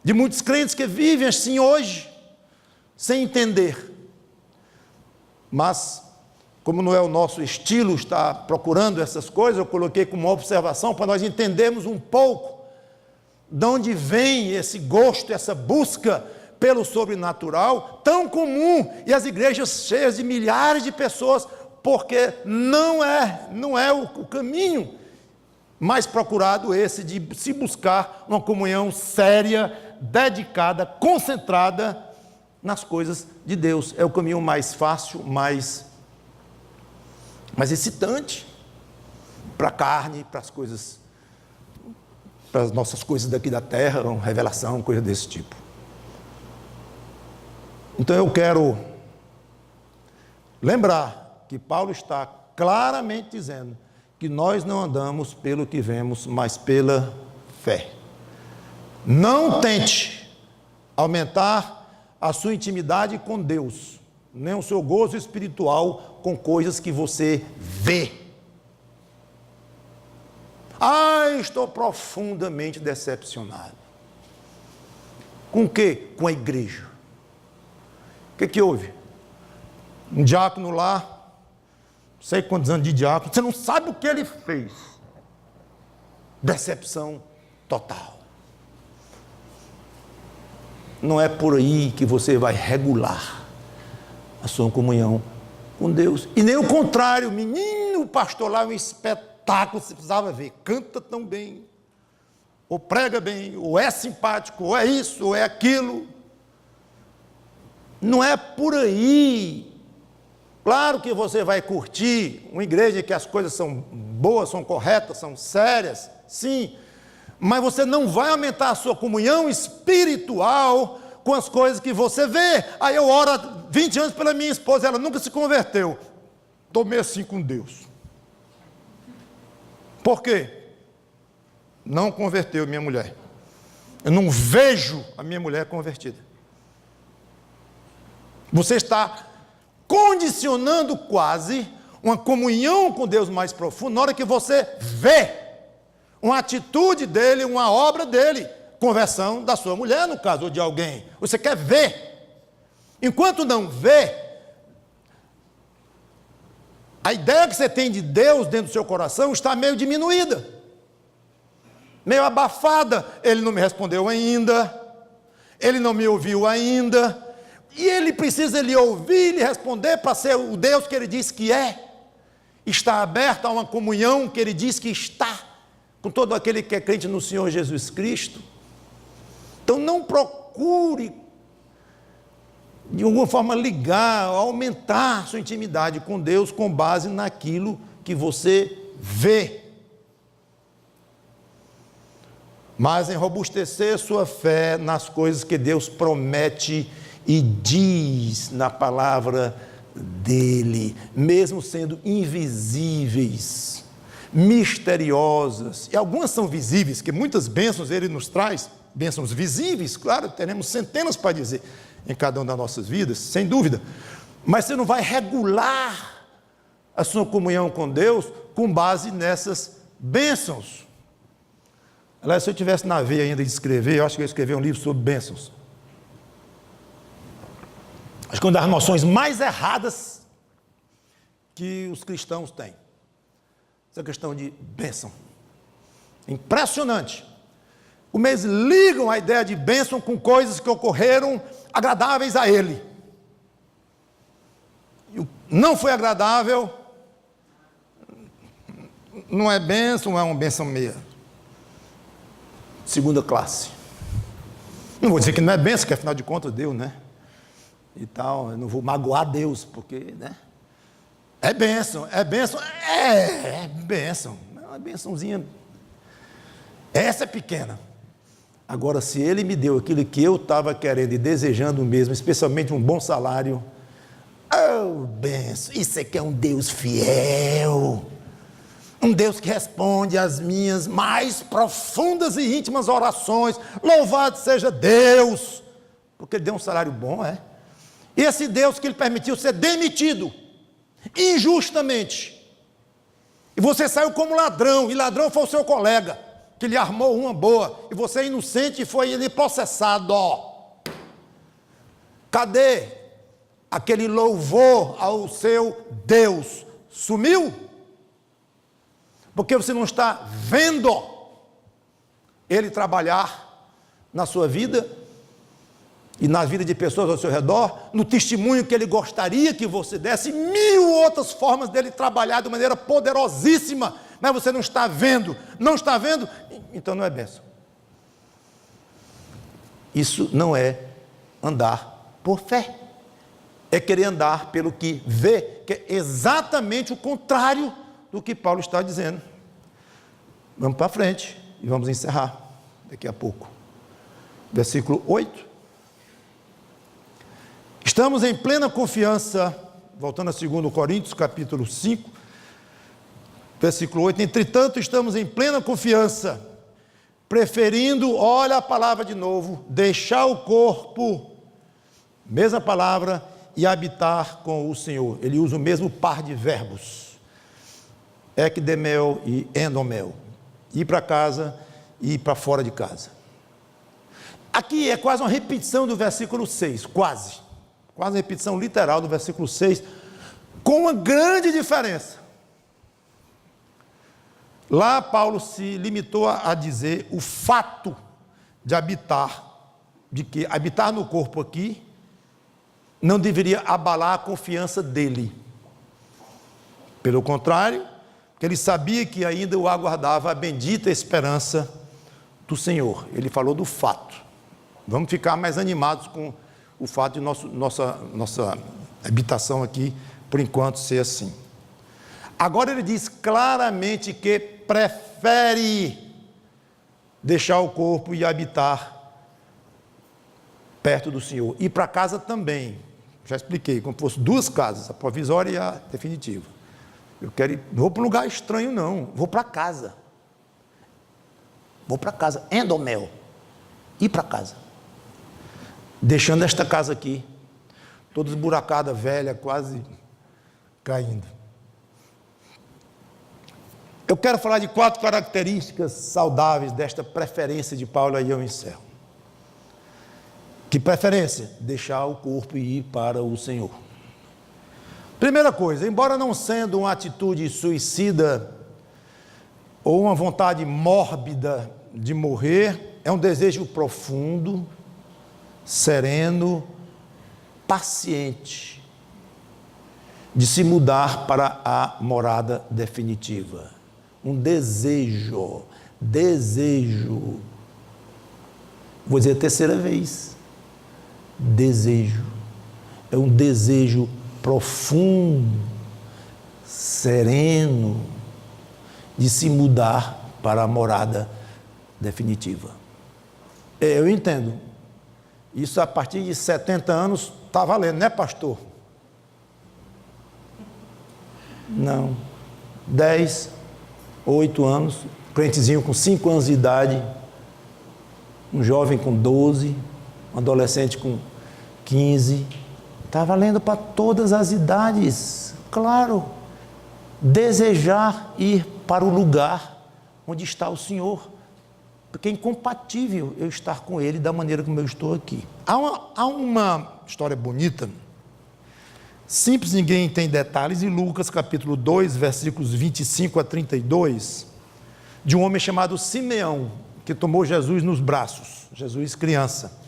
de muitos crentes que vivem assim hoje, sem entender. Mas, como não é o nosso estilo estar procurando essas coisas, eu coloquei como observação para nós entendermos um pouco de onde vem esse gosto, essa busca pelo sobrenatural tão comum, e as igrejas cheias de milhares de pessoas, porque não é o caminho mais procurado esse de se buscar uma comunhão séria, dedicada, concentrada nas coisas de Deus. É o caminho mais fácil, mais excitante para a carne, para as coisas, para as nossas coisas daqui da terra, uma revelação, coisa desse tipo. Então eu quero lembrar que Paulo está claramente dizendo que nós não andamos pelo que vemos, mas pela fé. Não tente aumentar a sua intimidade com Deus, nem o seu gozo espiritual com coisas que você vê. Estou profundamente decepcionado. Com o quê? Com a igreja. O que houve? Um diácono lá, não sei quantos anos de diácono, você não sabe o que ele fez. Decepção total. Não é por aí que você vai regular a sua comunhão com Deus. E nem o contrário, menino, o pastor lá é um espetáculo, você precisava ver, canta tão bem, ou prega bem, ou é simpático, ou é isso, ou é aquilo. Não é por aí. Claro que você vai curtir uma igreja em que as coisas são boas, são corretas, são sérias, sim, mas você não vai aumentar a sua comunhão espiritual com as coisas que você vê. Aí eu oro há 20 anos pela minha esposa, ela nunca se converteu. Estou meio assim com Deus. Por quê? Não converteu minha mulher. Eu não vejo a minha mulher convertida. Você está condicionando quase uma comunhão com Deus mais profunda na hora que você vê uma atitude dele, uma obra dele, conversão da sua mulher, no caso, ou de alguém. Você quer ver. Enquanto não vê, a ideia que você tem de Deus dentro do seu coração está meio diminuída, meio abafada. Ele não me respondeu ainda, ele não me ouviu ainda, e ele precisa lhe ouvir e lhe responder para ser o Deus que ele diz que é. Está aberto a uma comunhão que ele diz que está com todo aquele que é crente no Senhor Jesus Cristo. Então não procure de alguma forma ligar, aumentar sua intimidade com Deus com base naquilo que você vê, mas em robustecer sua fé nas coisas que Deus promete e diz na palavra dele, mesmo sendo invisíveis, misteriosas, e algumas são visíveis, que muitas bênçãos ele nos traz, bênçãos visíveis, claro, teremos centenas para dizer em cada uma das nossas vidas, sem dúvida, mas você não vai regular a sua comunhão com Deus com base nessas bênçãos. Aliás, se eu tivesse na veia ainda de escrever, eu acho que eu ia escrever um livro sobre bênçãos. Acho que é uma das noções mais erradas que os cristãos têm. Essa questão de bênção. Impressionante. Como eles ligam a ideia de bênção com coisas que ocorreram agradáveis a ele. Não foi agradável, não é bênção, é uma bênção meia. Segunda classe. Não vou dizer que não é bênção, que afinal de contas Deus, né? E tal, eu não vou magoar Deus, porque, né? É bênção, é bênção, é bênção. É uma bênçãozinha. Essa é pequena. Agora, se Ele me deu aquilo que eu estava querendo e desejando mesmo, especialmente um bom salário, oh, bênção, isso aqui é um Deus fiel. Um Deus que responde às minhas mais profundas e íntimas orações. Louvado seja Deus, porque Ele deu um salário bom, é? E esse Deus que Ele permitiu ser demitido, injustamente. E você saiu como ladrão, e ladrão foi o seu colega, que lhe armou uma boa, e você é inocente e foi ele processado. Cadê aquele louvor ao seu Deus? Sumiu? Porque você não está vendo Ele trabalhar na sua vida e na vida de pessoas ao seu redor, no testemunho que Ele gostaria que você desse, mil outras formas dele trabalhar de maneira poderosíssima, mas você não está vendo, então não é bênção. Isso não é andar por fé, é querer andar pelo que vê, que é exatamente o contrário do que Paulo está dizendo. Vamos para frente e vamos encerrar daqui a pouco. Versículo 8. Estamos em plena confiança, voltando a 2 Coríntios, capítulo 5, versículo 8. Entretanto, estamos em plena confiança, preferindo, olha a palavra de novo, deixar o corpo, mesma palavra, e habitar com o Senhor. Ele usa o mesmo par de verbos, ekdemel e endomel, ir para casa e ir para fora de casa. Aqui é quase uma repetição do versículo 6, quase uma repetição literal do versículo 6, com uma grande diferença. Lá Paulo se limitou a dizer o fato de habitar, de que habitar no corpo aqui não deveria abalar a confiança dele. Pelo contrário, que ele sabia que ainda o aguardava a bendita esperança do Senhor. Ele falou do fato. Vamos ficar mais animados com o fato de nossa habitação aqui, por enquanto, ser assim. Agora ele diz claramente que prefere deixar o corpo e habitar perto do Senhor. E para casa também. Já expliquei, como fosse duas casas, a provisória e a definitiva. Eu quero ir, não vou para um lugar estranho não, vou para casa. Vou para casa, endomel, ir para casa. Deixando esta casa aqui, toda esburacada, velha, quase caindo. Eu quero falar de 4 características saudáveis desta preferência de Paulo, aí eu encerro. Que preferência? Deixar o corpo e ir para o Senhor. Primeira coisa, embora não sendo uma atitude suicida ou uma vontade mórbida de morrer, é um desejo profundo, sereno, paciente, de se mudar para a morada definitiva. Um desejo, vou dizer a terceira vez, desejo, é um desejo profundo, sereno, de se mudar para a morada definitiva. Eu entendo. Isso a partir de 70 anos está valendo, né, pastor? Não. 10, 8 anos, crentezinho com 5 anos de idade, um jovem com 12, um adolescente com 15. Está valendo para todas as idades, claro. Desejar ir para o lugar onde está o Senhor, porque é incompatível eu estar com Ele da maneira como eu estou aqui. Há uma história bonita, simples, ninguém tem detalhes, em Lucas capítulo 2, versículos 25 a 32, de um homem chamado Simeão, que tomou Jesus nos braços, Jesus criança.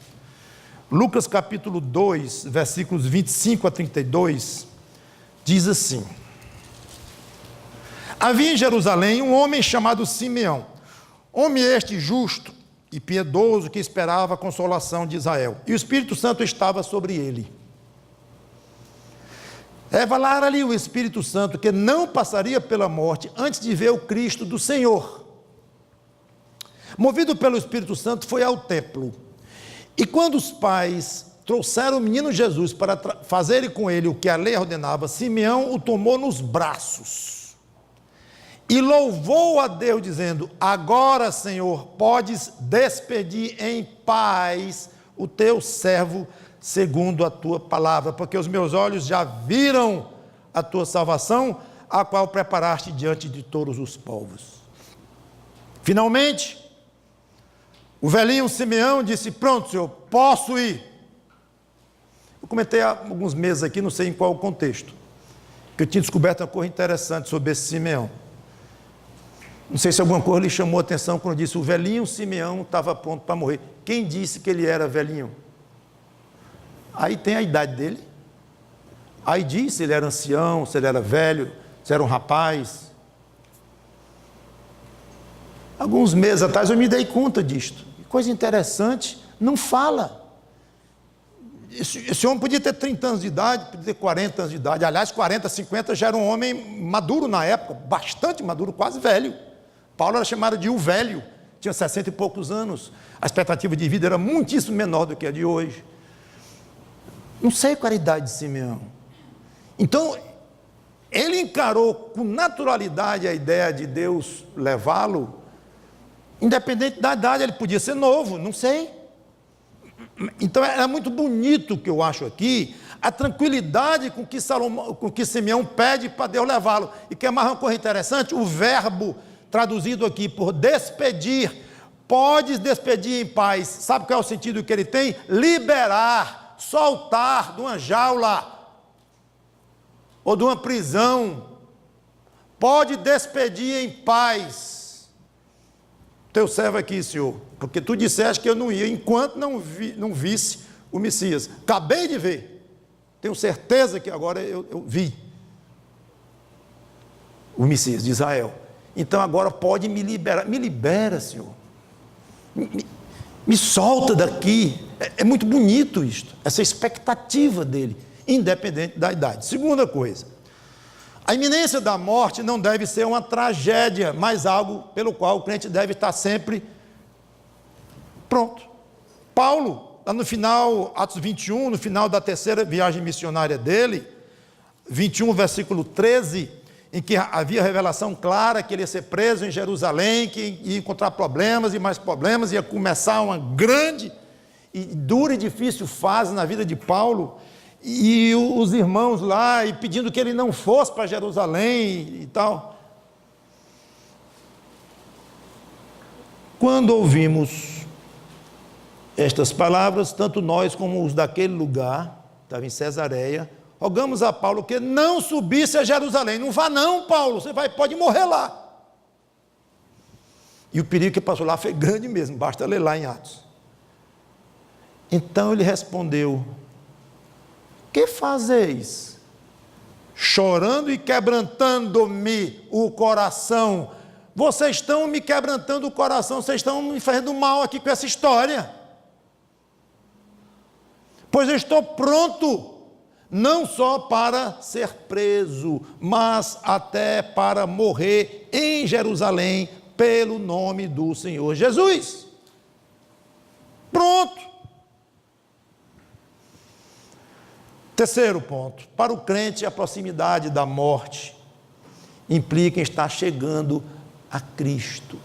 Lucas capítulo 2, versículos 25 a 32, diz assim: havia em Jerusalém um homem chamado Simeão, homem este justo e piedoso, que esperava a consolação de Israel, e o Espírito Santo estava sobre ele. Revelara-lhe o Espírito Santo que não passaria pela morte antes de ver o Cristo do Senhor. Movido pelo Espírito Santo, foi ao templo. E quando os pais trouxeram o menino Jesus para fazerem com ele o que a lei ordenava, Simeão o tomou nos braços e louvou a Deus, dizendo: agora, Senhor, podes despedir em paz o teu servo segundo a tua palavra, porque os meus olhos já viram a tua salvação, a qual preparaste diante de todos os povos. Finalmente, o velhinho Simeão disse: pronto, Senhor, posso ir. Eu comentei há alguns meses aqui, não sei em qual contexto, que eu tinha descoberto uma coisa interessante sobre esse Simeão. Não sei se alguma coisa lhe chamou a atenção quando eu disse: o velhinho Simeão estava pronto para morrer. Quem disse que ele era velhinho? Aí tem a idade dele. Aí diz se ele era ancião, se ele era velho, se era um rapaz. Alguns meses atrás eu me dei conta disto. Coisa interessante, não fala. Esse homem podia ter 30 anos de idade, podia ter 40 anos de idade. Aliás, 40, 50 já era um homem maduro na época, bastante maduro, quase velho. Paulo era chamado de o velho, tinha 60 e poucos anos. A expectativa de vida era muitíssimo menor do que a de hoje. Não sei qual era a idade de Simeão. Então, ele encarou com naturalidade a ideia de Deus levá-lo. Independente da idade, ele podia ser novo, não sei. Então era muito bonito o que eu acho aqui, a tranquilidade com que Simeão pede para Deus levá-lo. E que é mais uma coisa interessante, o verbo traduzido aqui por despedir, podes despedir em paz. Sabe qual é o sentido que ele tem? Liberar, soltar de uma jaula ou de uma prisão. Pode despedir em paz. Teu servo aqui, Senhor, porque tu disseste que eu não ia enquanto não visse o Messias. Acabei de ver, tenho certeza que agora eu vi o Messias de Israel. Então agora pode me libera, Senhor, me solta daqui. É muito bonito isto, essa expectativa dele, independente da idade. Segunda coisa, a iminência da morte não deve ser uma tragédia, mas algo pelo qual o crente deve estar sempre pronto. Paulo, lá no final, Atos 21, no final da terceira viagem missionária dele, 21, versículo 13, em que havia revelação clara que ele ia ser preso em Jerusalém, que ia encontrar problemas e mais problemas, ia começar uma grande e dura e difícil fase na vida de Paulo. E os irmãos lá, e pedindo que ele não fosse para Jerusalém e tal. Quando ouvimos estas palavras, tanto nós como os daquele lugar, estava em Cesareia, rogamos a Paulo que não subisse a Jerusalém. Não vá não, Paulo, você pode morrer lá. E o perigo que passou lá foi grande mesmo, basta ler lá em Atos. Então ele respondeu: que fazeis? Chorando e quebrantando-me o coração. Vocês estão me quebrantando o coração, vocês estão me fazendo mal aqui com essa história. Pois eu estou pronto não só para ser preso, mas até para morrer em Jerusalém pelo nome do Senhor Jesus. Pronto. Terceiro ponto, para o crente a proximidade da morte implica em estar chegando a Cristo.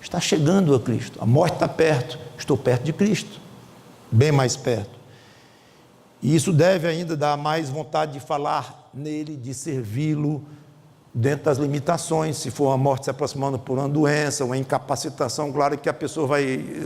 Está chegando a Cristo, a morte está perto, estou perto de Cristo, bem mais perto. E isso deve ainda dar mais vontade de falar nele, de servi-lo dentro das limitações. Se for uma morte se aproximando por uma doença, uma incapacitação, claro que a pessoa vai,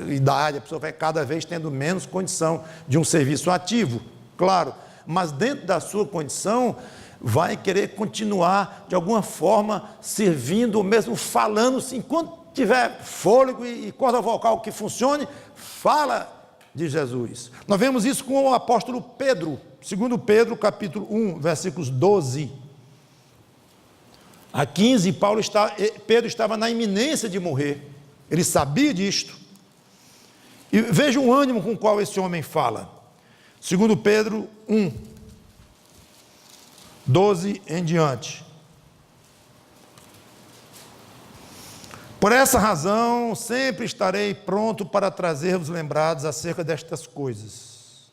idade, a pessoa vai cada vez tendo menos condição de um serviço ativo, claro, mas dentro da sua condição, vai querer continuar de alguma forma servindo, ou mesmo falando-se, enquanto tiver fôlego e corda vocal que funcione, fala de Jesus. Nós vemos isso com o apóstolo Pedro, 2 Pedro, capítulo 1, versículos 12 a 15, Pedro estava na iminência de morrer, ele sabia disto, e veja o ânimo com o qual esse homem fala, 2 Pedro 1, 12 em diante. Por essa razão, sempre estarei pronto para trazer-vos lembrados acerca destas coisas,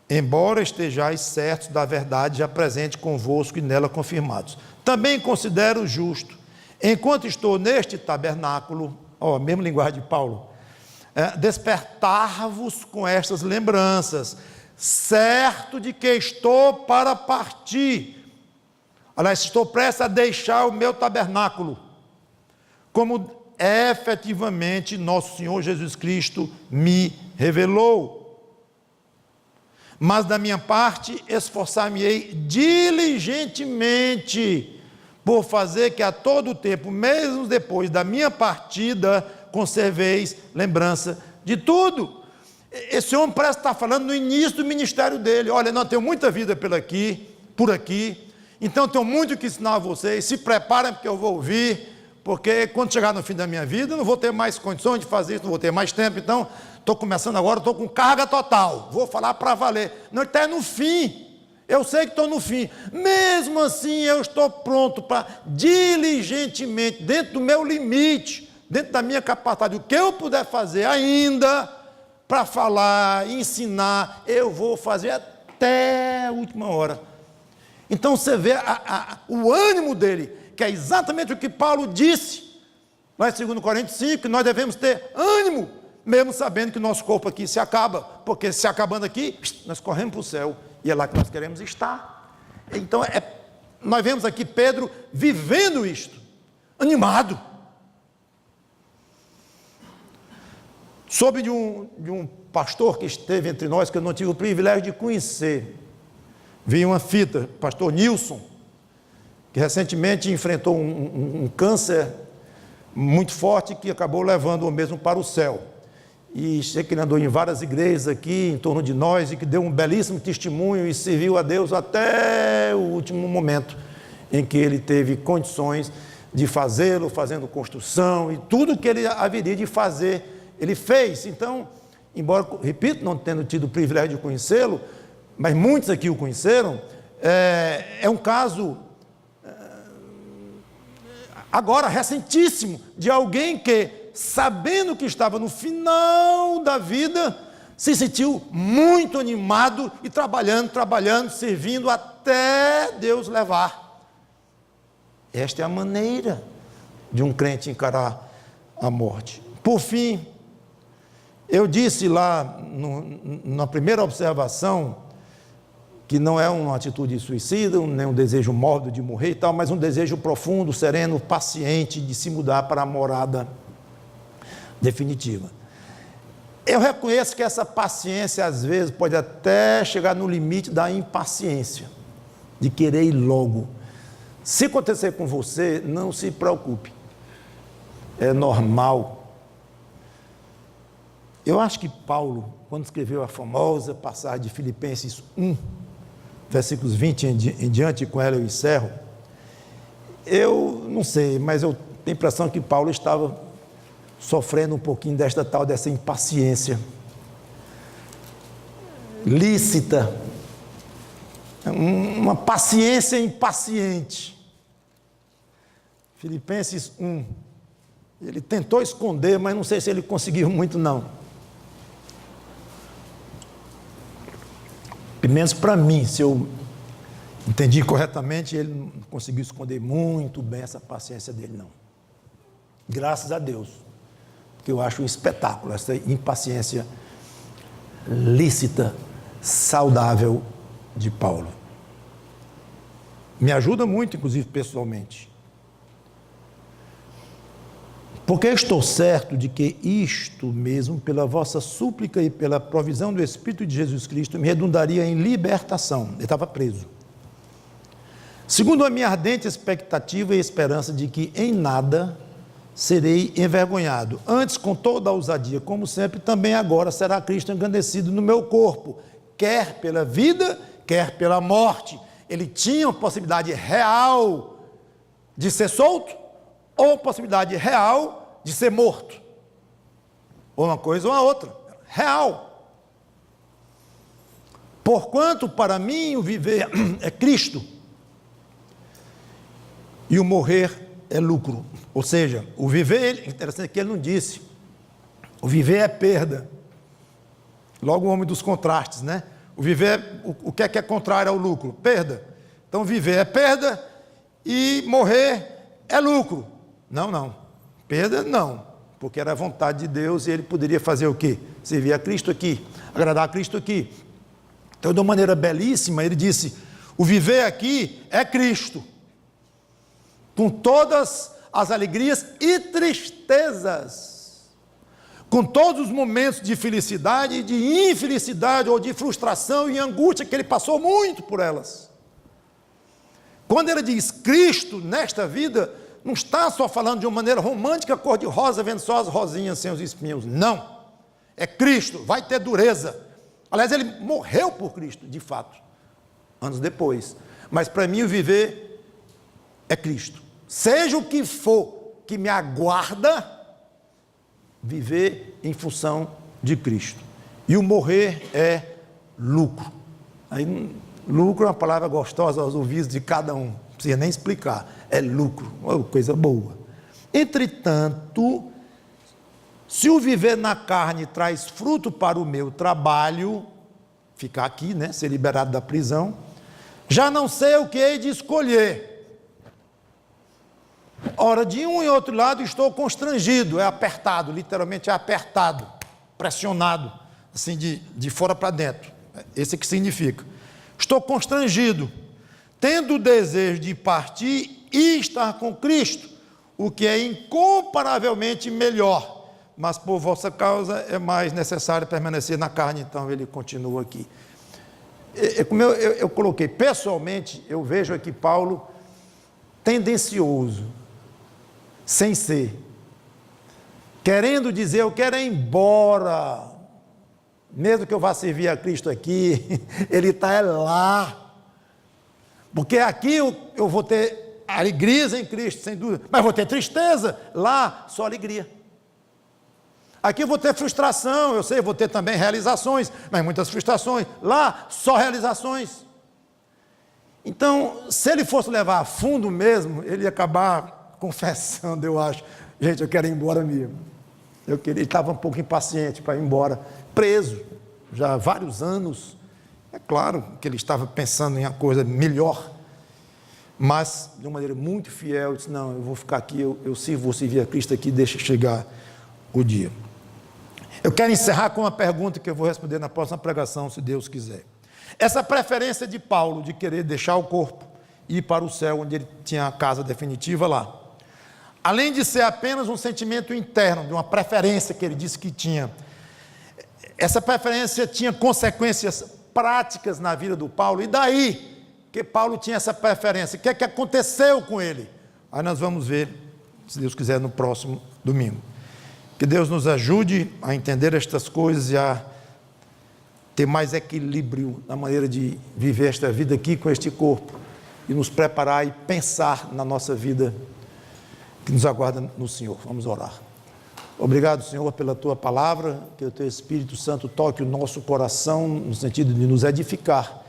embora estejais certos da verdade já presente convosco e nela confirmados. Também considero justo, enquanto estou neste tabernáculo, mesma linguagem de Paulo, despertar-vos com estas lembranças, certo de que estou para partir. Aliás, estou prestes a deixar o meu tabernáculo, como efetivamente nosso Senhor Jesus Cristo me revelou. Mas da minha parte, esforçar-me-ei diligentemente por fazer que a todo tempo, mesmo depois da minha partida, conserveis lembrança de tudo. Esse homem parece estar falando no início do ministério dele. Olha, não, tenho muita vida por aqui, então tenho muito que ensinar a vocês, se preparem porque eu vou ouvir, porque quando chegar no fim da minha vida, eu não vou ter mais condições de fazer isso, não vou ter mais tempo, então estou começando agora, estou com carga total, vou falar para valer. Não, ele está no fim, eu sei que estou no fim, mesmo assim eu estou pronto para diligentemente, dentro do meu limite, dentro da minha capacidade, o que eu puder fazer ainda, para falar, ensinar, eu vou fazer até a última hora. Então você vê o ânimo dele, que é exatamente o que Paulo disse, lá em 2 Coríntios 5, que nós devemos ter ânimo, mesmo sabendo que o nosso corpo aqui se acaba, porque se acabando aqui, nós corremos para o céu, e é lá que nós queremos estar. Então, nós vemos aqui Pedro vivendo isto, animado. Soube de um pastor que esteve entre nós, que eu não tive o privilégio de conhecer, vi uma fita, pastor Nilson, que recentemente enfrentou um câncer muito forte, que acabou levando o mesmo para o céu, e sei que ele andou em várias igrejas aqui, em torno de nós, e que deu um belíssimo testemunho, e serviu a Deus até o último momento, em que ele teve condições de fazê-lo, fazendo construção, e tudo que ele haveria de fazer, ele fez. Então, embora, repito, não tendo tido o privilégio de conhecê-lo, mas muitos aqui o conheceram, é um caso agora recentíssimo, de alguém que, sabendo que estava no final da vida, se sentiu muito animado e trabalhando, servindo até Deus levar. Esta é a maneira de um crente encarar a morte. Por fim, eu disse lá na primeira observação, que não é uma atitude suicida, nem um desejo mórbido de morrer e tal, mas um desejo profundo, sereno, paciente de se mudar para a morada definitiva. Eu reconheço que essa paciência, às vezes, pode até chegar no limite da impaciência, de querer ir logo. Se acontecer com você, não se preocupe, é normal. Eu acho que Paulo, quando escreveu a famosa passagem de Filipenses 1, versículos 20 em diante, com ela eu encerro, eu não sei, mas eu tenho a impressão que Paulo estava sofrendo um pouquinho dessa impaciência. lícita, uma paciência impaciente. Filipenses 1, ele tentou esconder, mas não sei se ele conseguiu muito não. Pelo menos para mim, se eu entendi corretamente, ele não conseguiu esconder muito bem essa paciência dele não. Graças a Deus, porque eu acho um espetáculo essa impaciência lícita, saudável de Paulo. Me ajuda muito, inclusive, pessoalmente. Porque estou certo de que isto mesmo, pela vossa súplica e pela provisão do Espírito de Jesus Cristo, me redundaria em libertação. Ele estava preso. Segundo a minha ardente expectativa e esperança de que em nada serei envergonhado. Antes, com toda a ousadia, como sempre, também agora será Cristo engrandecido no meu corpo, quer pela vida, quer pela morte. Ele tinha uma possibilidade real de ser solto, ou possibilidade real de ser morto. Ou uma coisa ou a outra. Real. Porquanto para mim o viver é Cristo e o morrer é lucro. Ou seja, o viver, interessante que ele não disse, o viver é perda. Logo o homem dos contrastes, né? O viver, o que é contrário ao lucro? Perda. Então viver é perda e morrer é lucro. Não. Perda não, porque era a vontade de Deus e ele poderia fazer o quê? Servir a Cristo aqui, agradar a Cristo aqui. Então, de uma maneira belíssima, ele disse, o viver aqui é Cristo, com todas as alegrias e tristezas, com todos os momentos de felicidade, de infelicidade, ou de frustração e angústia, que ele passou muito por elas. Quando ele diz Cristo nesta vida, não está só falando de uma maneira romântica, cor-de-rosa, vendo só as rosinhas sem os espinhos. Não. É Cristo, vai ter dureza. Aliás, ele morreu por Cristo, de fato, anos depois. Mas para mim o viver é Cristo. Seja o que for que me aguarda, viver em função de Cristo. E o morrer é lucro. Aí, lucro é uma palavra gostosa aos ouvidos de cada um. Não precisa nem explicar. É lucro, uma coisa boa. Entretanto, se o viver na carne traz fruto para o meu trabalho, ficar aqui, né, ser liberado da prisão, já não sei o que hei de escolher. Ora, de um e outro lado estou constrangido, é apertado, literalmente é apertado, pressionado, assim de fora para dentro. Esse que significa. Estou constrangido, tendo o desejo de partir e estar com Cristo, o que é incomparavelmente melhor, mas por vossa causa é mais necessário permanecer na carne. Então ele continua aqui. Como eu coloquei, pessoalmente, eu vejo aqui Paulo tendencioso, sem ser, querendo dizer, eu quero ir embora, mesmo que eu vá servir a Cristo aqui, ele está lá, porque aqui eu vou ter alegrias em Cristo, sem dúvida, mas vou ter tristeza, lá só alegria. Aqui eu vou ter frustração, eu sei, vou ter também realizações, mas muitas frustrações, lá só realizações. Então, se ele fosse levar a fundo mesmo, ele ia acabar confessando, eu acho, gente, eu quero ir embora mesmo. Ele estava um pouco impaciente para ir embora, preso, já há vários anos. É claro que ele estava pensando em uma coisa melhor, mas de uma maneira muito fiel, disse, não, eu vou ficar aqui, eu vou servir a Cristo aqui, deixa chegar o dia. Eu quero encerrar com uma pergunta que eu vou responder na próxima pregação, se Deus quiser. Essa preferência de Paulo de querer deixar o corpo e ir para o céu, onde ele tinha a casa definitiva lá, além de ser apenas um sentimento interno, de uma preferência que ele disse que tinha, essa preferência tinha consequências práticas na vida do Paulo, e daí que Paulo tinha essa preferência, o que é que aconteceu com ele? Aí nós vamos ver, se Deus quiser, no próximo domingo. Que Deus nos ajude a entender estas coisas e a ter mais equilíbrio na maneira de viver esta vida aqui com este corpo e nos preparar e pensar na nossa vida que nos aguarda no Senhor. Vamos orar. Obrigado, Senhor, pela Tua palavra, que o Teu Espírito Santo toque o nosso coração no sentido de nos edificar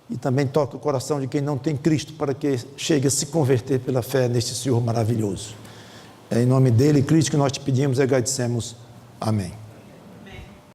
e também toque o coração de quem não tem Cristo para que chegue a se converter pela fé neste Senhor maravilhoso. É em nome dele, Cristo, que nós te pedimos e agradecemos. Amém.